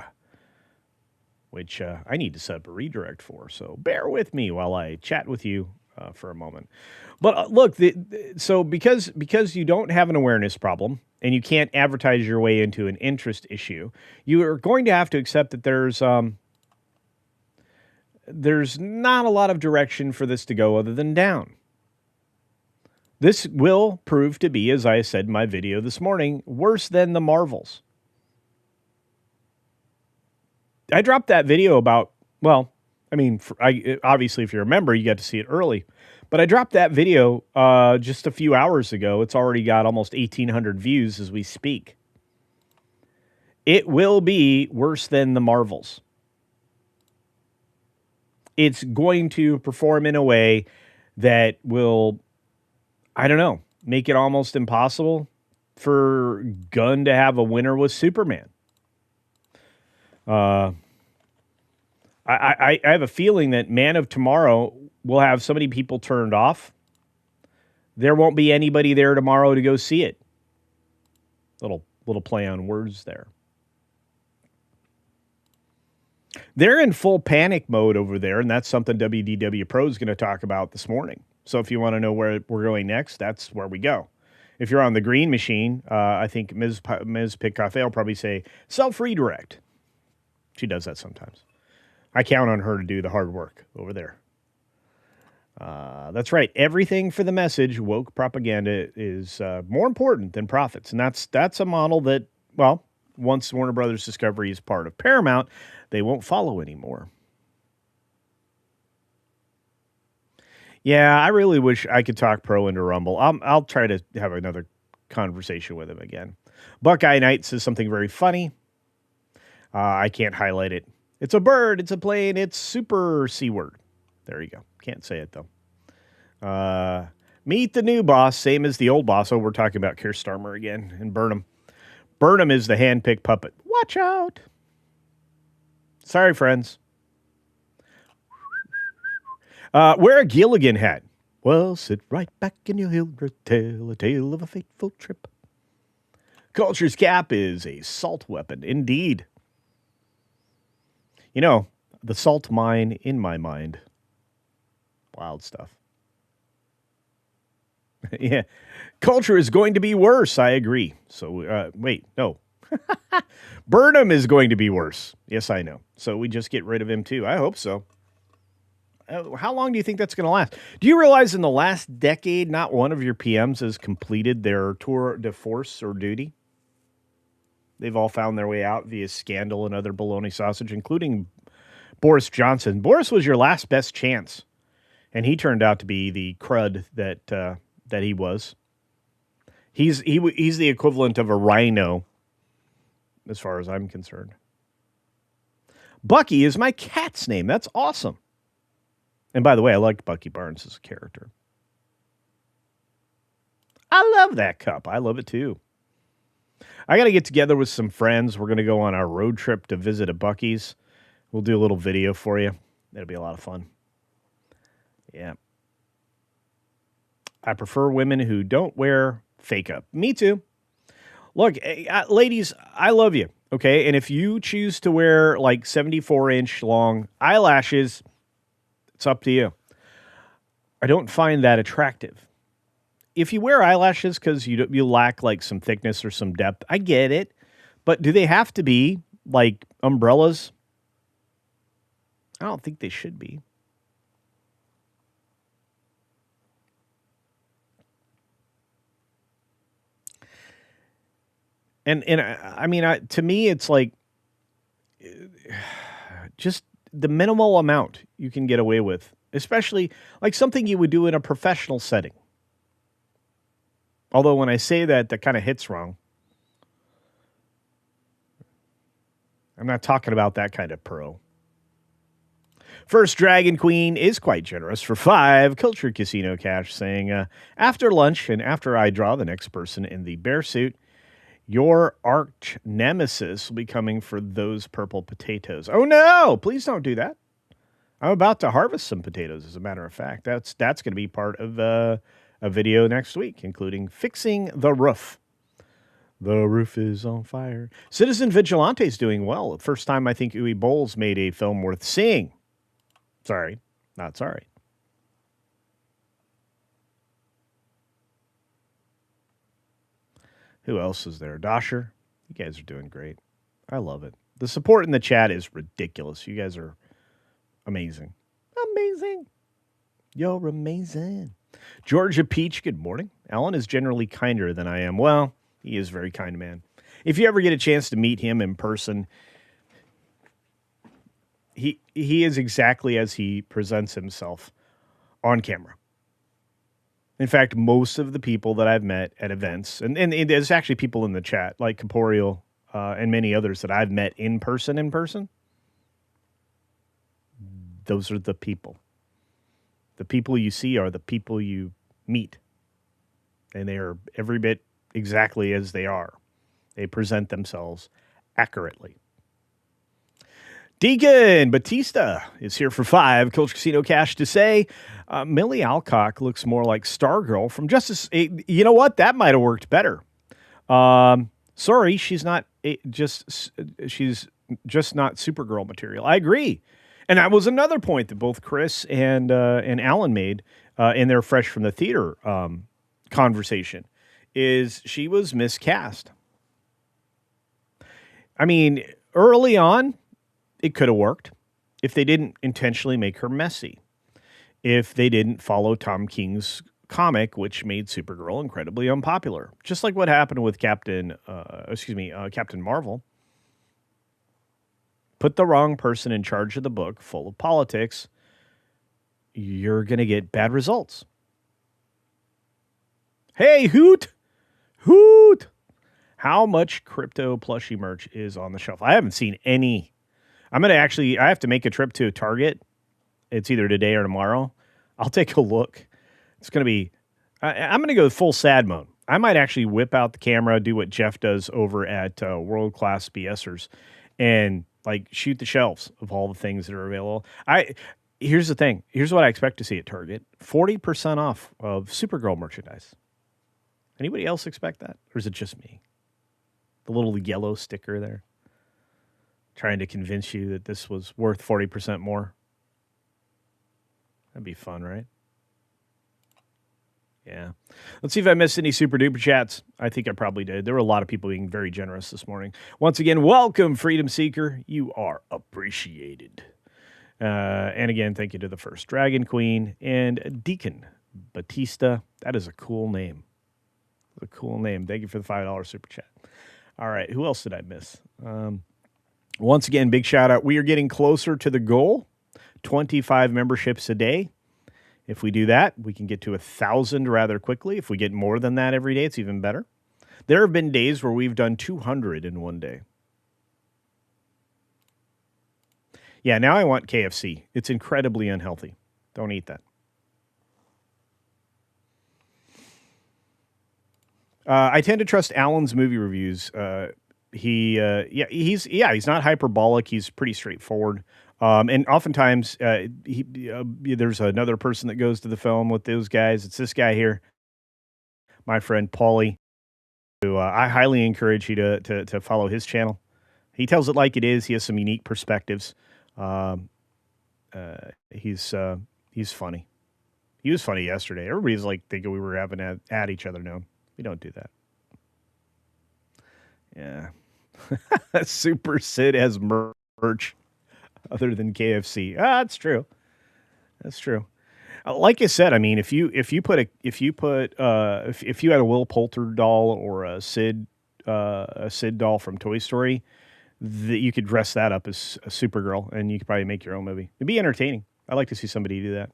which I need to set up a redirect for. So bear with me while I chat with you for a moment. But look, so because you don't have an awareness problem and you can't advertise your way into an interest issue, you are going to have to accept that there's not a lot of direction for this to go other than down. This will prove to be, as I said in my video this morning, worse than the Marvels. I dropped that video about, obviously, if you remember, you got to see it early. But I dropped that video just a few hours ago. It's already got almost 1,800 views as we speak. It will be worse than the Marvels. It's going to perform in a way that will, make it almost impossible for Gunn to have a winner with Superman. I have a feeling that Man of Tomorrow will have so many people turned off. There won't be anybody there tomorrow to go see it. Little play on words there. They're in full panic mode over there, and that's something WDW Pro is going to talk about this morning. So if you want to know where we're going next, that's where we go. If you're on the green machine, I think Ms. Pitcafe will probably say self-redirect. She does that sometimes. I count on her to do the hard work over there. That's right. Everything for the message, woke propaganda, is more important than profits. And that's a model that, once Warner Brothers Discovery is part of Paramount, they won't follow anymore. Yeah, I really wish I could talk Pro into Rumble. I'll try to have another conversation with him again. Buckeye Knight says something very funny. I can't highlight it. It's a bird. It's a plane. It's super C word. There you go. Can't say it, though. Meet the new boss, same as the old boss. Oh, we're talking about Keir Starmer again and Burnham. Burnham is the hand-picked puppet. Watch out. Sorry, friends. Wear a Gilligan hat. Well, sit right back and you'll hear a tale of a fateful trip. Culture's cap is a salt weapon, indeed. The salt mine in my mind. Wild stuff. Yeah. Culture is going to be worse. I agree. So, wait, no. Burnham is going to be worse. Yes, I know. So we just get rid of him too. I hope so. How long do you think that's going to last? Do you realize in the last decade, not one of your PMs has completed their tour de force or duty? They've all found their way out via scandal and other baloney sausage, including Boris Johnson. Boris was your last best chance, and he turned out to be the crud that he was. He's the equivalent of a rhino, as far as I'm concerned. Bucky is my cat's name. That's awesome. And by the way, I liked Bucky Barnes as a character. I love that cup. I love it too. I got to get together with some friends. We're going to go on our road trip to visit a Bucky's. We'll do a little video for you. It'll be a lot of fun. Yeah. I prefer women who don't wear fake up. Me too. Look, ladies, I love you. Okay. And if you choose to wear like 74-inch long eyelashes, it's up to you. I don't find that attractive. If you wear eyelashes because you lack like some thickness or some depth, I get it. But do they have to be like umbrellas? I don't think they should be. And I mean, to me, it's like just the minimal amount you can get away with, especially like something you would do in a professional setting. Although when I say that, that kind of hits wrong. I'm not talking about that kind of pro. First Dragon Queen is quite generous for 5 Culture Casino cash, saying, after lunch and after I draw the next person in the bear suit, your arch nemesis will be coming for those purple potatoes. Oh no, please don't do that. I'm about to harvest some potatoes, as a matter of fact. That's going to be part of a video next week, including fixing the roof. The roof is on fire. Citizen Vigilante is doing well. The first time I think Uwe Bowles made a film worth seeing. Sorry, not sorry. Who else is there? Dosher, you guys are doing great. I love it. The support in the chat is ridiculous. You guys are amazing. Amazing. You're amazing. Georgia Peach, good morning. Alan is generally kinder than I am. Well, he is a very kind man. If you ever get a chance to meet him in person, he is exactly as he presents himself on camera. In fact, most of the people that I've met at events, and there's actually people in the chat, like Corporeal and many others that I've met in person, those are the people. The people you see are the people you meet. And they are every bit exactly as they are. They present themselves accurately. Deacon Batista is here for 5 Culture Casino cash to say, Millie Alcock looks more like Stargirl from Justice. You know what? That might have worked better. Sorry, she's just not Supergirl material. I agree. And that was another point that both Chris and Alan made in their Fresh from the Theater conversation, is she was miscast. I mean, early on, it could have worked if they didn't intentionally make her messy. If they didn't follow Tom King's comic, which made Supergirl incredibly unpopular. Just like what happened with Captain Marvel. Put the wrong person in charge of the book full of politics, you're going to get bad results. Hey, Hoot! Hoot! How much crypto plushie merch is on the shelf? I haven't seen any. I have to make a trip to Target. It's either today or tomorrow. I'll take a look. It's going to be, I'm going to go full sad mode. I might actually whip out the camera, do what Jeff does over at World Class BSers, and like shoot the shelves of all the things that are available. Here's the thing. Here's what I expect to see at Target. 40% off of Supergirl merchandise. Anybody else expect that? Or is it just me? The little yellow sticker there. Trying to convince you that this was worth 40% more. That'd be fun, right? Yeah. Let's see if I missed any super duper chats. I think I probably did. There were a lot of people being very generous this morning. Once again, welcome, Freedom Seeker. You are appreciated. And again, thank you to the first Dragon Queen and Deacon Batista. That is a cool name. A cool name. Thank you for the $5 super chat. All right, who else did I miss? Once again, big shout out. We are getting closer to the goal, 25 memberships a day. If we do that, we can get to 1,000 rather quickly. If we get more than that every day, it's even better. There have been days where we've done 200 in one day. Yeah, now I want KFC. It's incredibly unhealthy. Don't eat that. I tend to trust Alan's movie reviews. He's not hyperbolic. He's pretty straightforward. And oftentimes, there's another person that goes to the film with those guys. It's this guy here, my friend Paulie, who I highly encourage you to follow his channel. He tells it like it is. He has some unique perspectives. He's funny. He was funny yesterday. Everybody's like thinking we were having at each other. No, we don't do that. Yeah. Super Sid has merch other than KFC. That's true. That's true. Like I said, I mean, if you had a Will Poulter doll or a Sid doll from Toy Story, you could dress that up as a Supergirl, and you could probably make your own movie. It'd be entertaining. I'd like to see somebody do that.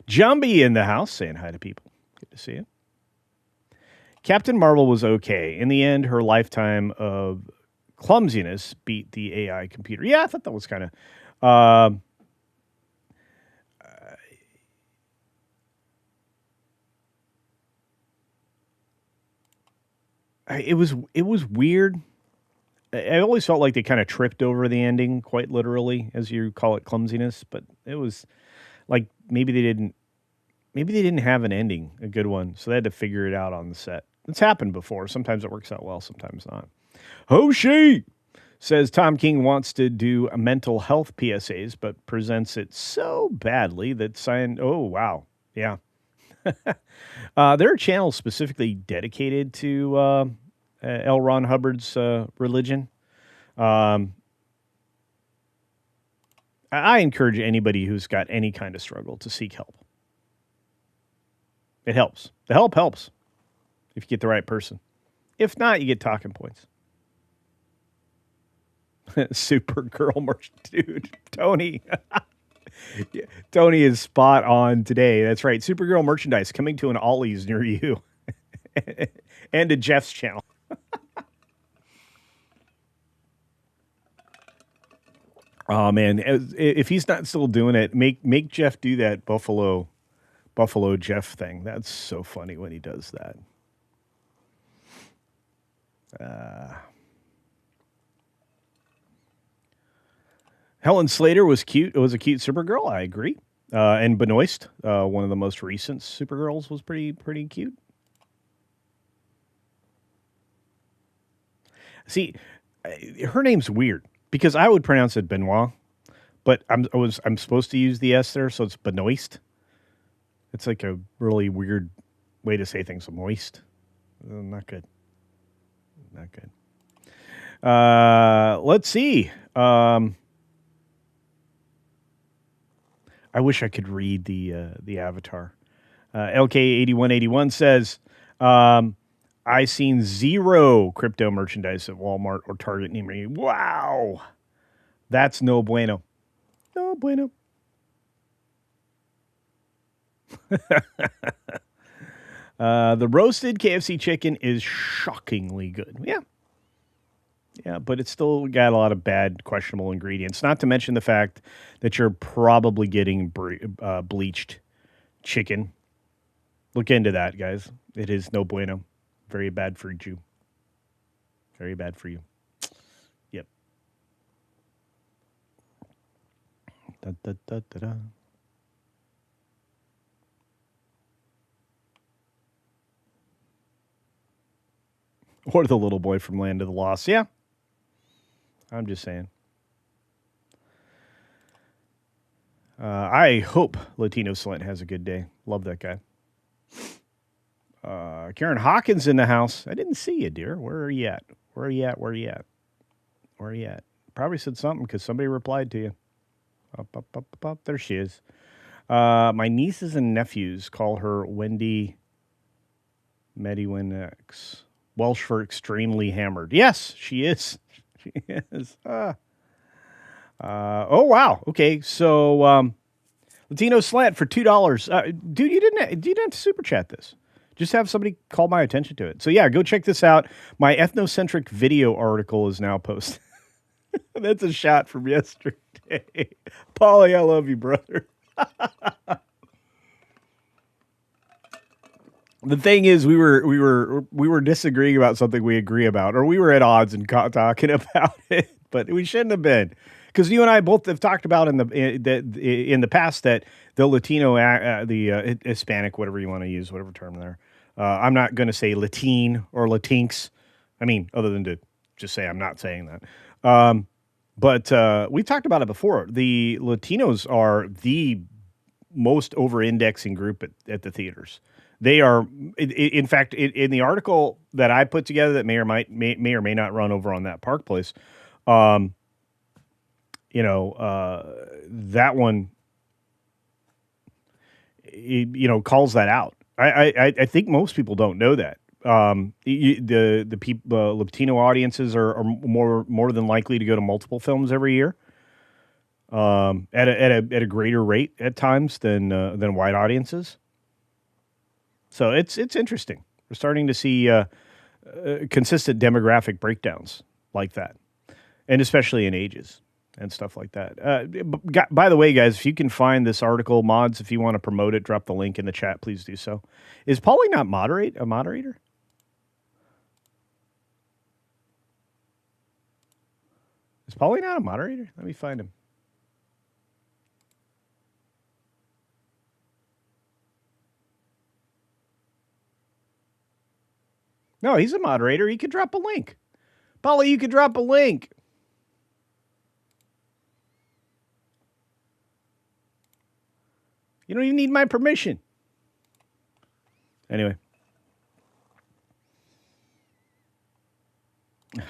Jumbie in the house saying hi to people. Good to see you. Captain Marvel was okay. In the end, her lifetime of clumsiness beat the AI computer. Yeah, I thought that was kind of... it was weird. I always felt like they kind of tripped over the ending, quite literally, as you call it, clumsiness. But it was like maybe they didn't have an ending, a good one, so they had to figure it out on the set. It's happened before. Sometimes it works out well, sometimes not. Hoshi says Tom King wants to do mental health PSAs, but presents it so badly that oh, wow. Yeah. There are channels specifically dedicated to L. Ron Hubbard's religion. I encourage anybody who's got any kind of struggle to seek help. It helps. The help helps if you get the right person. If not, you get talking points. Supergirl merch, dude. Tony. Yeah, Tony is spot on today. That's right. Supergirl merchandise coming to an Ollie's near you. And to Jeff's channel. Oh, man. If he's not still doing it, make Jeff do that Buffalo Jeff thing. That's so funny when he does that. Helen Slater was cute. It was a cute Supergirl. I agree. And Benoist, one of the most recent Supergirls, was pretty cute. See, her name's weird because I would pronounce it Benoit, but I'm supposed to use the S there, so it's Benoist. It's like a really weird way to say things. Moist. Not good. Not good. Let's see. I wish I could read the avatar. LK8181 says, I seen 0 crypto merchandise at Walmart or Target near me. Wow. That's no bueno. No bueno. The roasted KFC chicken is shockingly good. Yeah. Yeah, but it's still got a lot of bad, questionable ingredients. Not to mention the fact that you're probably getting bleached chicken. Look into that, guys. It is no bueno. Very bad for you. Very bad for you. Yep. Da, da, da, da, da. Or the little boy from Land of the Lost. Yeah. I'm just saying. I hope Latino Slint has a good day. Love that guy. Karen Hawkins in the house. I didn't see you, dear. Where are you at? Where are you at? Where are you at? Where are you at? Probably said something because somebody replied to you. Up. There she is. My nieces and nephews call her Wendy Mediwinx. Welsh for extremely hammered. Yes, she is. She is. Oh, wow. Okay, so Latino Slant for $2. Dude, you didn't have to super chat this. Just have somebody call my attention to it. So, yeah, go check this out. My ethnocentric video article is now posted. That's a shot from yesterday. Paulie, I love you, brother. The thing is, we were disagreeing about something we agree about, or we were at odds and talking about it, but we shouldn't have been, because you and I both have talked about in the past that the Latino, the Hispanic, whatever you want to use, whatever term there. I'm not going to say Latine or Latinx. I mean, other than to just say I'm not saying that. But we talked about it before. The Latinos are the most over-indexing group at the theaters. They are, in fact, in the article that I put together that may or may not run over on that Park Place, that one, calls that out. I think most people don't know that. The people, Latino audiences are more than likely to go to multiple films every year, at a greater rate at times than white audiences. So it's interesting. We're starting to see consistent demographic breakdowns like that, and especially in ages and stuff like that. By the way, guys, if you can find this article, mods, if you want to promote it, drop the link in the chat. Please do so. Is Paulie not a moderator? Is Paulie not a moderator? Let me find him. No, he's a moderator. He could drop a link. Paulie, you could drop a link. You don't even need my permission. Anyway.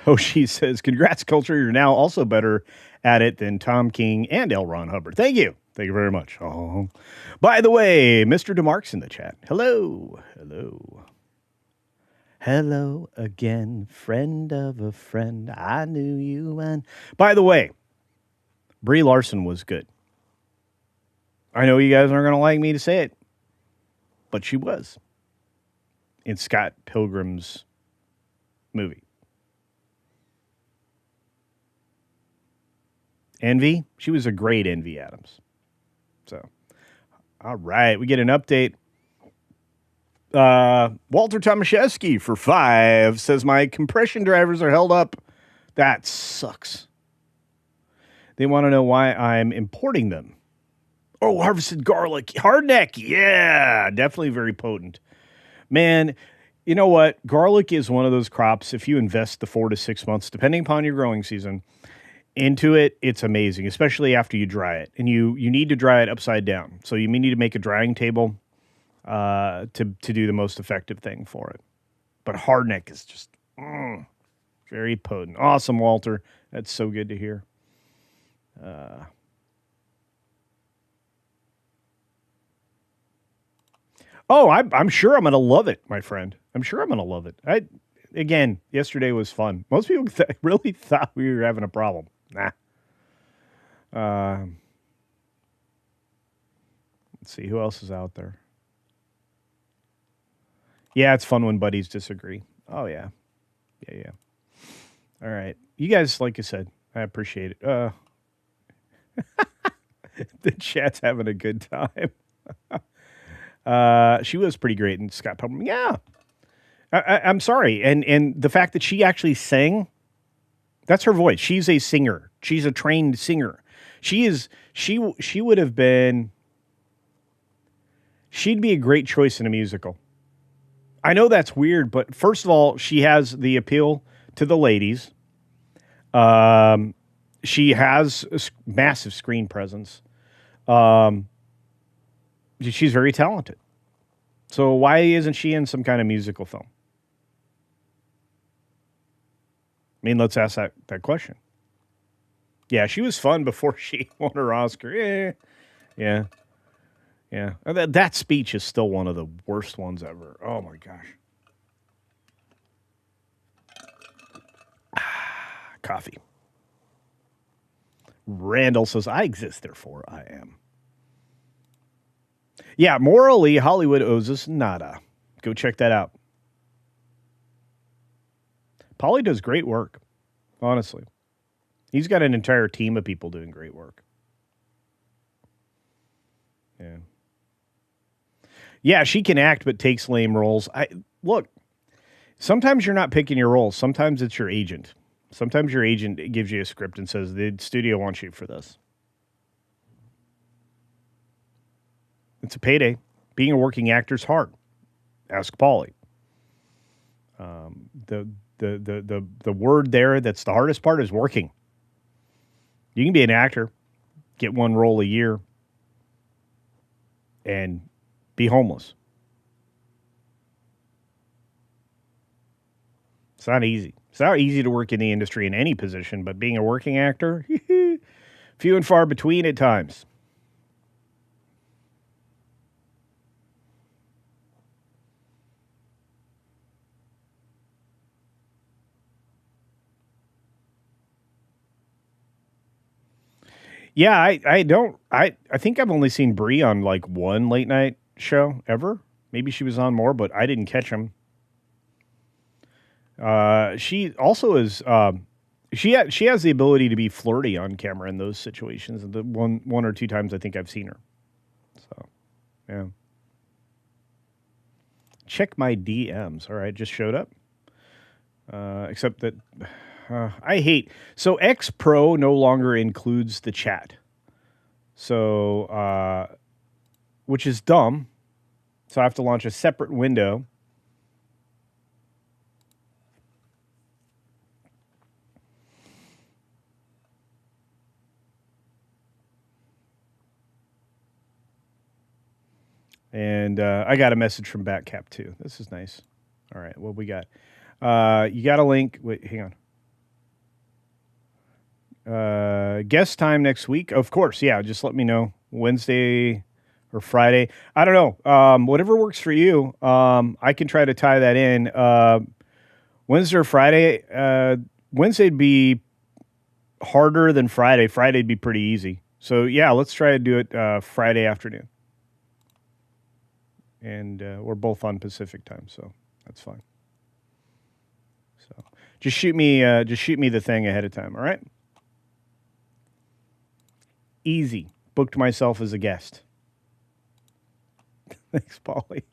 Hoshi says, congrats, Culture. You're now also better at it than Tom King and L. Ron Hubbard. Thank you. Thank you very much. Oh. By the way, Mr. DeMark's in the chat. Hello. Hello again, friend of a friend. I knew you. And by the way, Brie Larson was good. I know you guys aren't going to like me to say it, but she was in Scott Pilgrim's movie. Envy? She was a great Envy Adams. So, all right, we get an update. Walter Tomaszewski for 5 says, my compression drivers are held up. That sucks. They want to know why I'm importing them. Oh, harvested garlic. Hardneck. Yeah, definitely very potent. Man, you know what? Garlic is one of those crops, if you invest the 4 to 6 months, depending upon your growing season, into it, it's amazing, especially after you dry it. And you need to dry it upside down. So you may need to make a drying table to do the most effective thing for it. But hardneck is just very potent. Awesome, Walter. That's so good to hear. I'm sure I'm going to love it, my friend. I'm sure I'm going to love it. Again, yesterday was fun. Most people really thought we were having a problem. Nah. Let's see, who else is out there? Yeah, it's fun when buddies disagree. Oh, yeah. Yeah. All right. You guys, like I said, I appreciate it. The chat's having a good time. She was pretty great in Scott Pilgrim. Yeah. I'm sorry. And the fact that she actually sang, that's her voice. She's a singer. She's a trained singer. She would have been, she'd be a great choice in a musical. I know that's weird, but first of all, she has the appeal to the ladies. She has a massive screen presence. She's very talented. So why isn't she in some kind of musical film? I mean, let's ask that question. Yeah, she was fun before she won her Oscar. Yeah. That speech is still one of the worst ones ever. Oh my gosh. Coffee. Randall says, I exist, therefore I am. Yeah, morally, Hollywood owes us nada. Go check that out. Pauly does great work, honestly. He's got an entire team of people doing great work. Yeah. Yeah, she can act, but takes lame roles. Look, sometimes you're not picking your roles. Sometimes it's your agent. Sometimes your agent gives you a script and says, the studio wants you for this. It's a payday. Being a working actor is hard. Ask Pauly. The word there that's the hardest part is working. You can be an actor, get one role a year, and be homeless. It's not easy. It's not easy to work in the industry in any position, but being a working actor, few and far between at times. Yeah, I think I've only seen Brie on like one late night show ever. Maybe she was on more, but I didn't catch him. She also is. She has the ability to be flirty on camera in those situations. The one or two times I think I've seen her. So, yeah. Check my DMs. All right, just showed up. Except that I hate. So X Pro no longer includes the chat. So, which is dumb. So I have to launch a separate window. And I got a message from Batcap too. This is nice. All right, what we got? You got a link. Wait, hang on. Guest time next week. Of course, yeah. Just let me know. Wednesday or Friday. I don't know. Whatever works for you. I can try to tie that in. Wednesday or Friday. Wednesday'd be harder than Friday. Friday'd be pretty easy. So yeah, let's try to do it Friday afternoon. And we're both on Pacific time, so that's fine. So just shoot me the thing ahead of time, all right? Easy. Booked myself as a guest. Thanks, Pauly.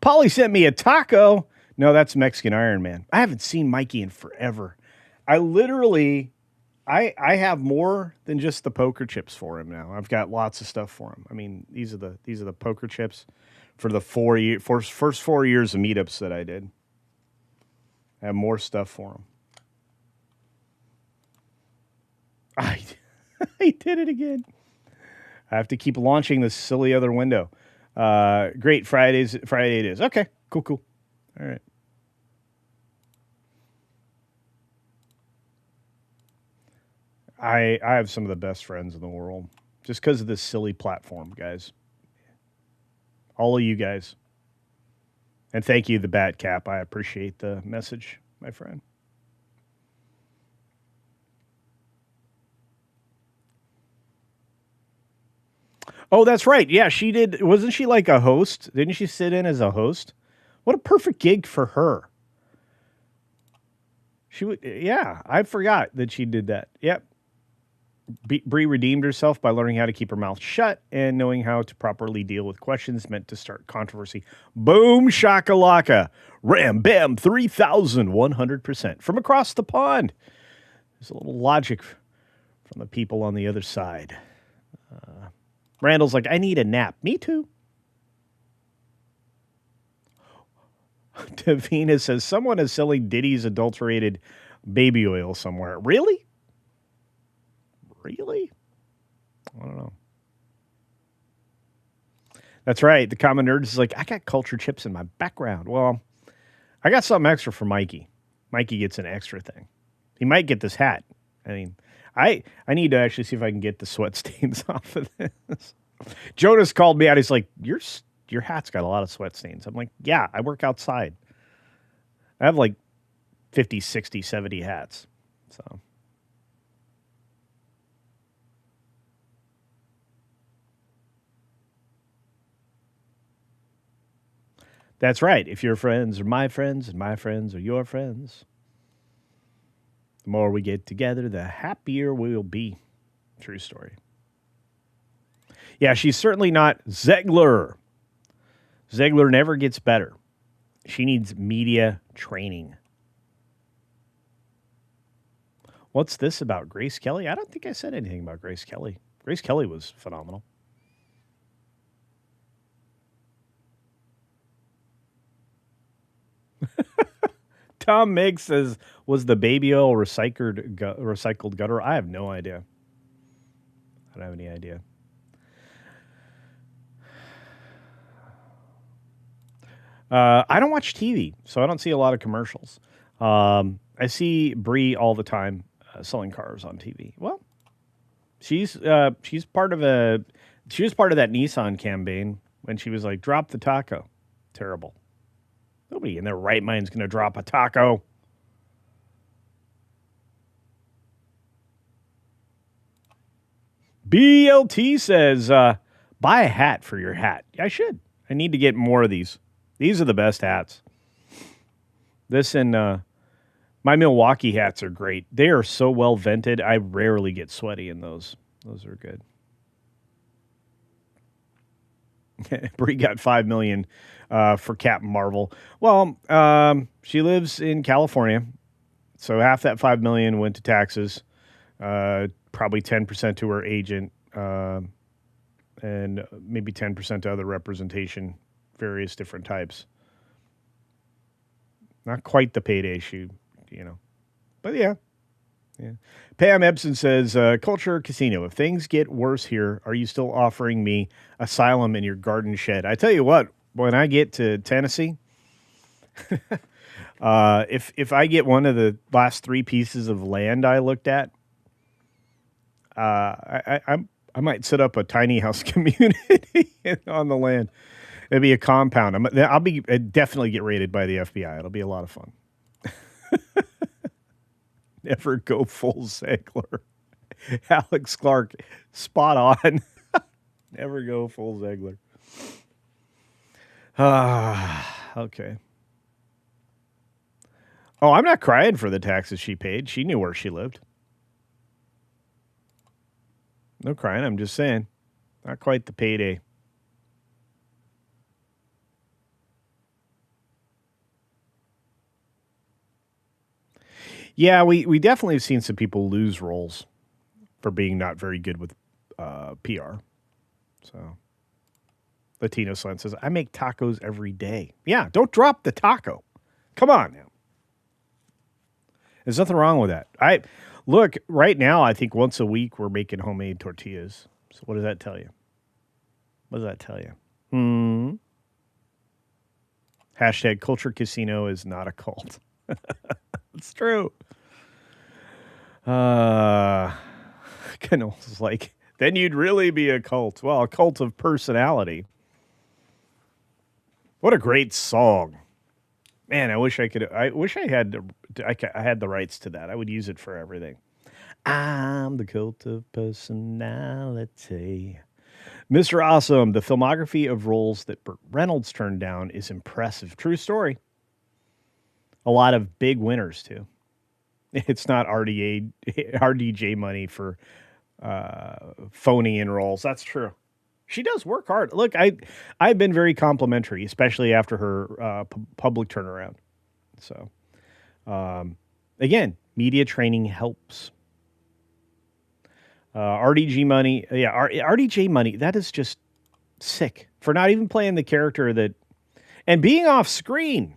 Pauly sent me a taco. No, that's Mexican Iron Man. I haven't seen Mikey in forever. I literally, I have more than just the poker chips for him now. I've got lots of stuff for him. I mean, these are the poker chips for the first 4 years of meetups that I did. I have more stuff for him. I did it again. I have to keep launching this silly other window. Great. Friday it is. Okay, cool. All right. I have some of the best friends in the world just because of this silly platform, guys. All of you guys. And thank you, the Batcap. I appreciate the message, my friend. Oh, that's right. Yeah, she did. Wasn't she like a host? Didn't she sit in as a host? What a perfect gig for her. She would. Yeah, I forgot that she did that. Yep. Brie redeemed herself by learning how to keep her mouth shut and knowing how to properly deal with questions meant to start controversy. Boom shakalaka. Ram bam 3,100% from across the pond. There's a little logic from the people on the other side. Randall's like, I need a nap. Me too. Davina says, someone is selling Diddy's adulterated baby oil somewhere. Really? Really? I don't know. That's right. The Common Nerd is like, I got culture chips in my background. Well, I got something extra for Mikey. Mikey gets an extra thing. He might get this hat. I mean, I need to actually see if I can get the sweat stains off of this. Jonas called me out. He's like, your hat's got a lot of sweat stains. I'm like, yeah, I work outside. I have like 50, 60, 70 hats. So that's right. If your friends are my friends and my friends are your friends, the more we get together, the happier we'll be. True story. Yeah, she's certainly not Zegler. Zegler never gets better. She needs media training. What's this about Grace Kelly? I don't think I said anything about Grace Kelly. Grace Kelly was phenomenal. Tom Miggs says, was the baby oil recycled gutter? I have no idea. I don't have any idea. I don't watch TV, so I don't see a lot of commercials. I see Bree all the time selling cars on TV. Well, she was part of that Nissan campaign when she was like, drop the taco. Terrible. Nobody in their right mind is going to drop a taco. BLT says, buy a hat for your hat. I should. I need to get more of these. These are the best hats. This and my Milwaukee hats are great. They are so well vented. I rarely get sweaty in those. Those are good. Brie got $5 million for Captain Marvel. Well, she lives in California, so half that $5 million went to taxes. Probably 10% to her agent, and maybe 10% to other representation, various different types. Not quite the payday shoe, but yeah. Pam Ebsen says, Culture Casino, if things get worse here, are you still offering me asylum in your garden shed? I tell you what, when I get to Tennessee, if I get one of the last 3 pieces of land I looked at, I might set up a tiny house community on the land. It'd be a compound. I'd definitely get raided by the FBI. It'll be a lot of fun. Never go full Zegler. Alex Clark, spot on. Never go full Zegler. Okay. Oh, I'm not crying for the taxes she paid. She knew where she lived. No crying. I'm just saying. Not quite the payday. Yeah, we definitely have seen some people lose roles for being not very good with PR. So, Latino Slant says, I make tacos every day. Yeah, don't drop the taco. Come on now. There's nothing wrong with that. Look, right now, I think once a week we're making homemade tortillas. So what does that tell you? What does that tell you? Hashtag Culture Casino is not a cult. It's true. Canole's like, then you'd really be a cult. Well, a cult of personality. What a great song. Man, I wish I had the rights to that. I would use it for everything. I'm the cult of personality. Mr. Awesome, the filmography of roles that Burt Reynolds turned down is impressive. True story. A lot of big winners, too. It's not RDJ money for phoning in roles. That's true. She does work hard. Look, I've been very complimentary, especially after her public turnaround. So, again, media training helps. RDJ money, RDJ money, that is just sick for not even playing the character and being off screen.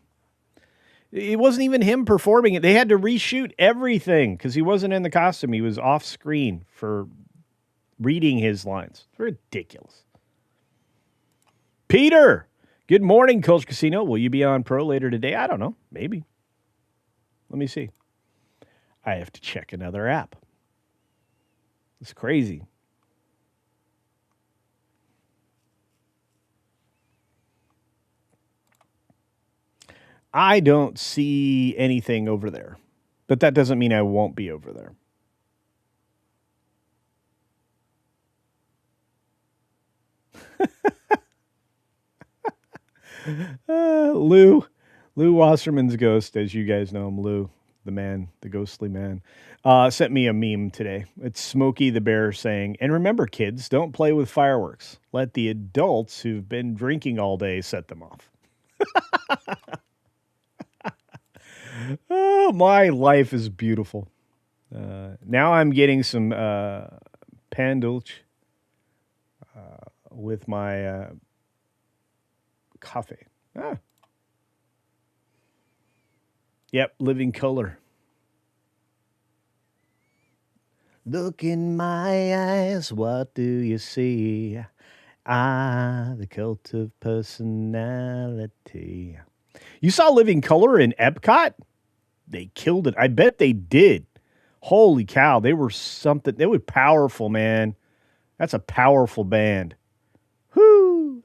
It wasn't even him performing it. They had to reshoot everything because he wasn't in the costume. He was off screen for reading his lines. It's ridiculous. Peter, good morning, Culture Casino. Will you be on Pro later today? I don't know. Maybe. Let me see. I have to check another app. It's crazy. I don't see anything over there, but that doesn't mean I won't be over there. Lou Wasserman's ghost, as you guys know him, Lou, the man, the ghostly man, sent me a meme today. It's Smokey the Bear saying, "And remember, kids, don't play with fireworks. Let the adults who've been drinking all day set them off." Oh, my life is beautiful. Now I'm getting some pan dulce with my coffee. Yep, living color. Look in my eyes, what do you see? The cult of personality. You saw Living Color in Epcot? They killed it. I bet they did. Holy cow, they were something. They were powerful, man. That's a powerful band. Whoo!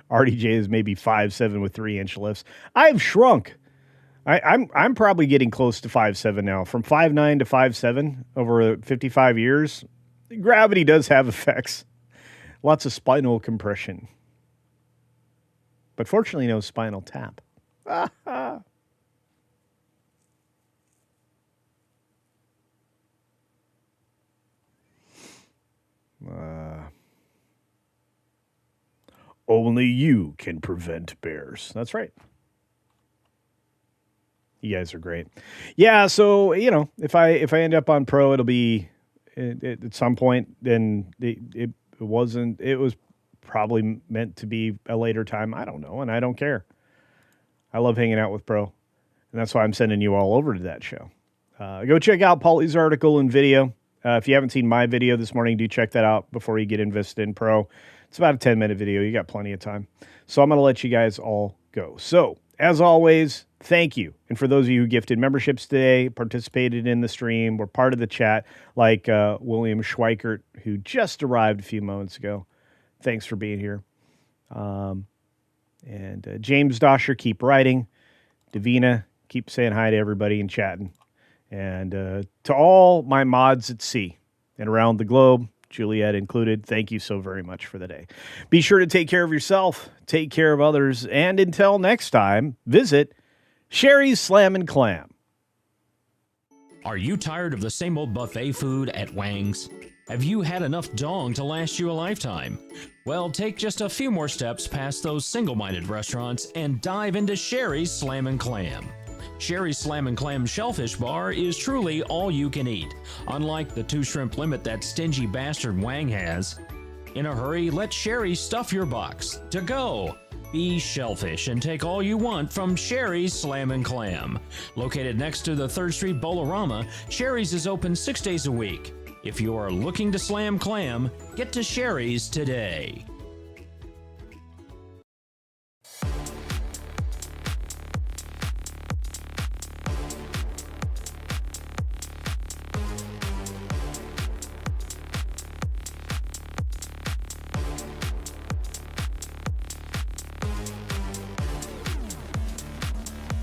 RDJ is maybe 5'7" with 3-inch lifts. I've shrunk. I'm probably getting close to 5'7" now. From 5'9" to 5'7" over 55 years. Gravity does have effects. Lots of spinal compression. But fortunately, no spinal tap. Only you can prevent bears. That's right. You guys are great. Yeah, so, you know, if I end up on Pro, it'll be at some point. Then it was probably meant to be a later time. I don't know, and I don't care. I love hanging out with Pro, and that's why I'm sending you all over to that show. Go check out Paulie's article and video. If you haven't seen my video this morning, do check that out before you get invested in Pro. It's about a 10-minute video. You got plenty of time. So I'm going to let you guys all go. So, as always, thank you. And for those of you who gifted memberships today, participated in the stream, were part of the chat, like William Schweikert, who just arrived a few moments ago. Thanks for being here. And James Dosher, keep writing. Davina, keep saying hi to everybody and chatting. And to all my mods at sea and around the globe, Juliet included, thank you so very much for the day. Be sure to take care of yourself, take care of others, and until next time, visit Sherry's Slam and Clam. Are you tired of the same old buffet food at Wang's? Have you had enough dong to last you a lifetime? Well, take just a few more steps past those single-minded restaurants and dive into Sherry's Slam and Clam. Sherry's Slam and Clam Shellfish Bar is truly all you can eat, unlike the 2-shrimp limit that stingy bastard Wang has. In a hurry, let Sherry stuff your box. To go! Be shellfish and take all you want from Sherry's Slam and Clam. Located next to the 3rd Street Bolorama, Sherry's is open 6 days a week. If you are looking to slam clam, get to Sherry's today.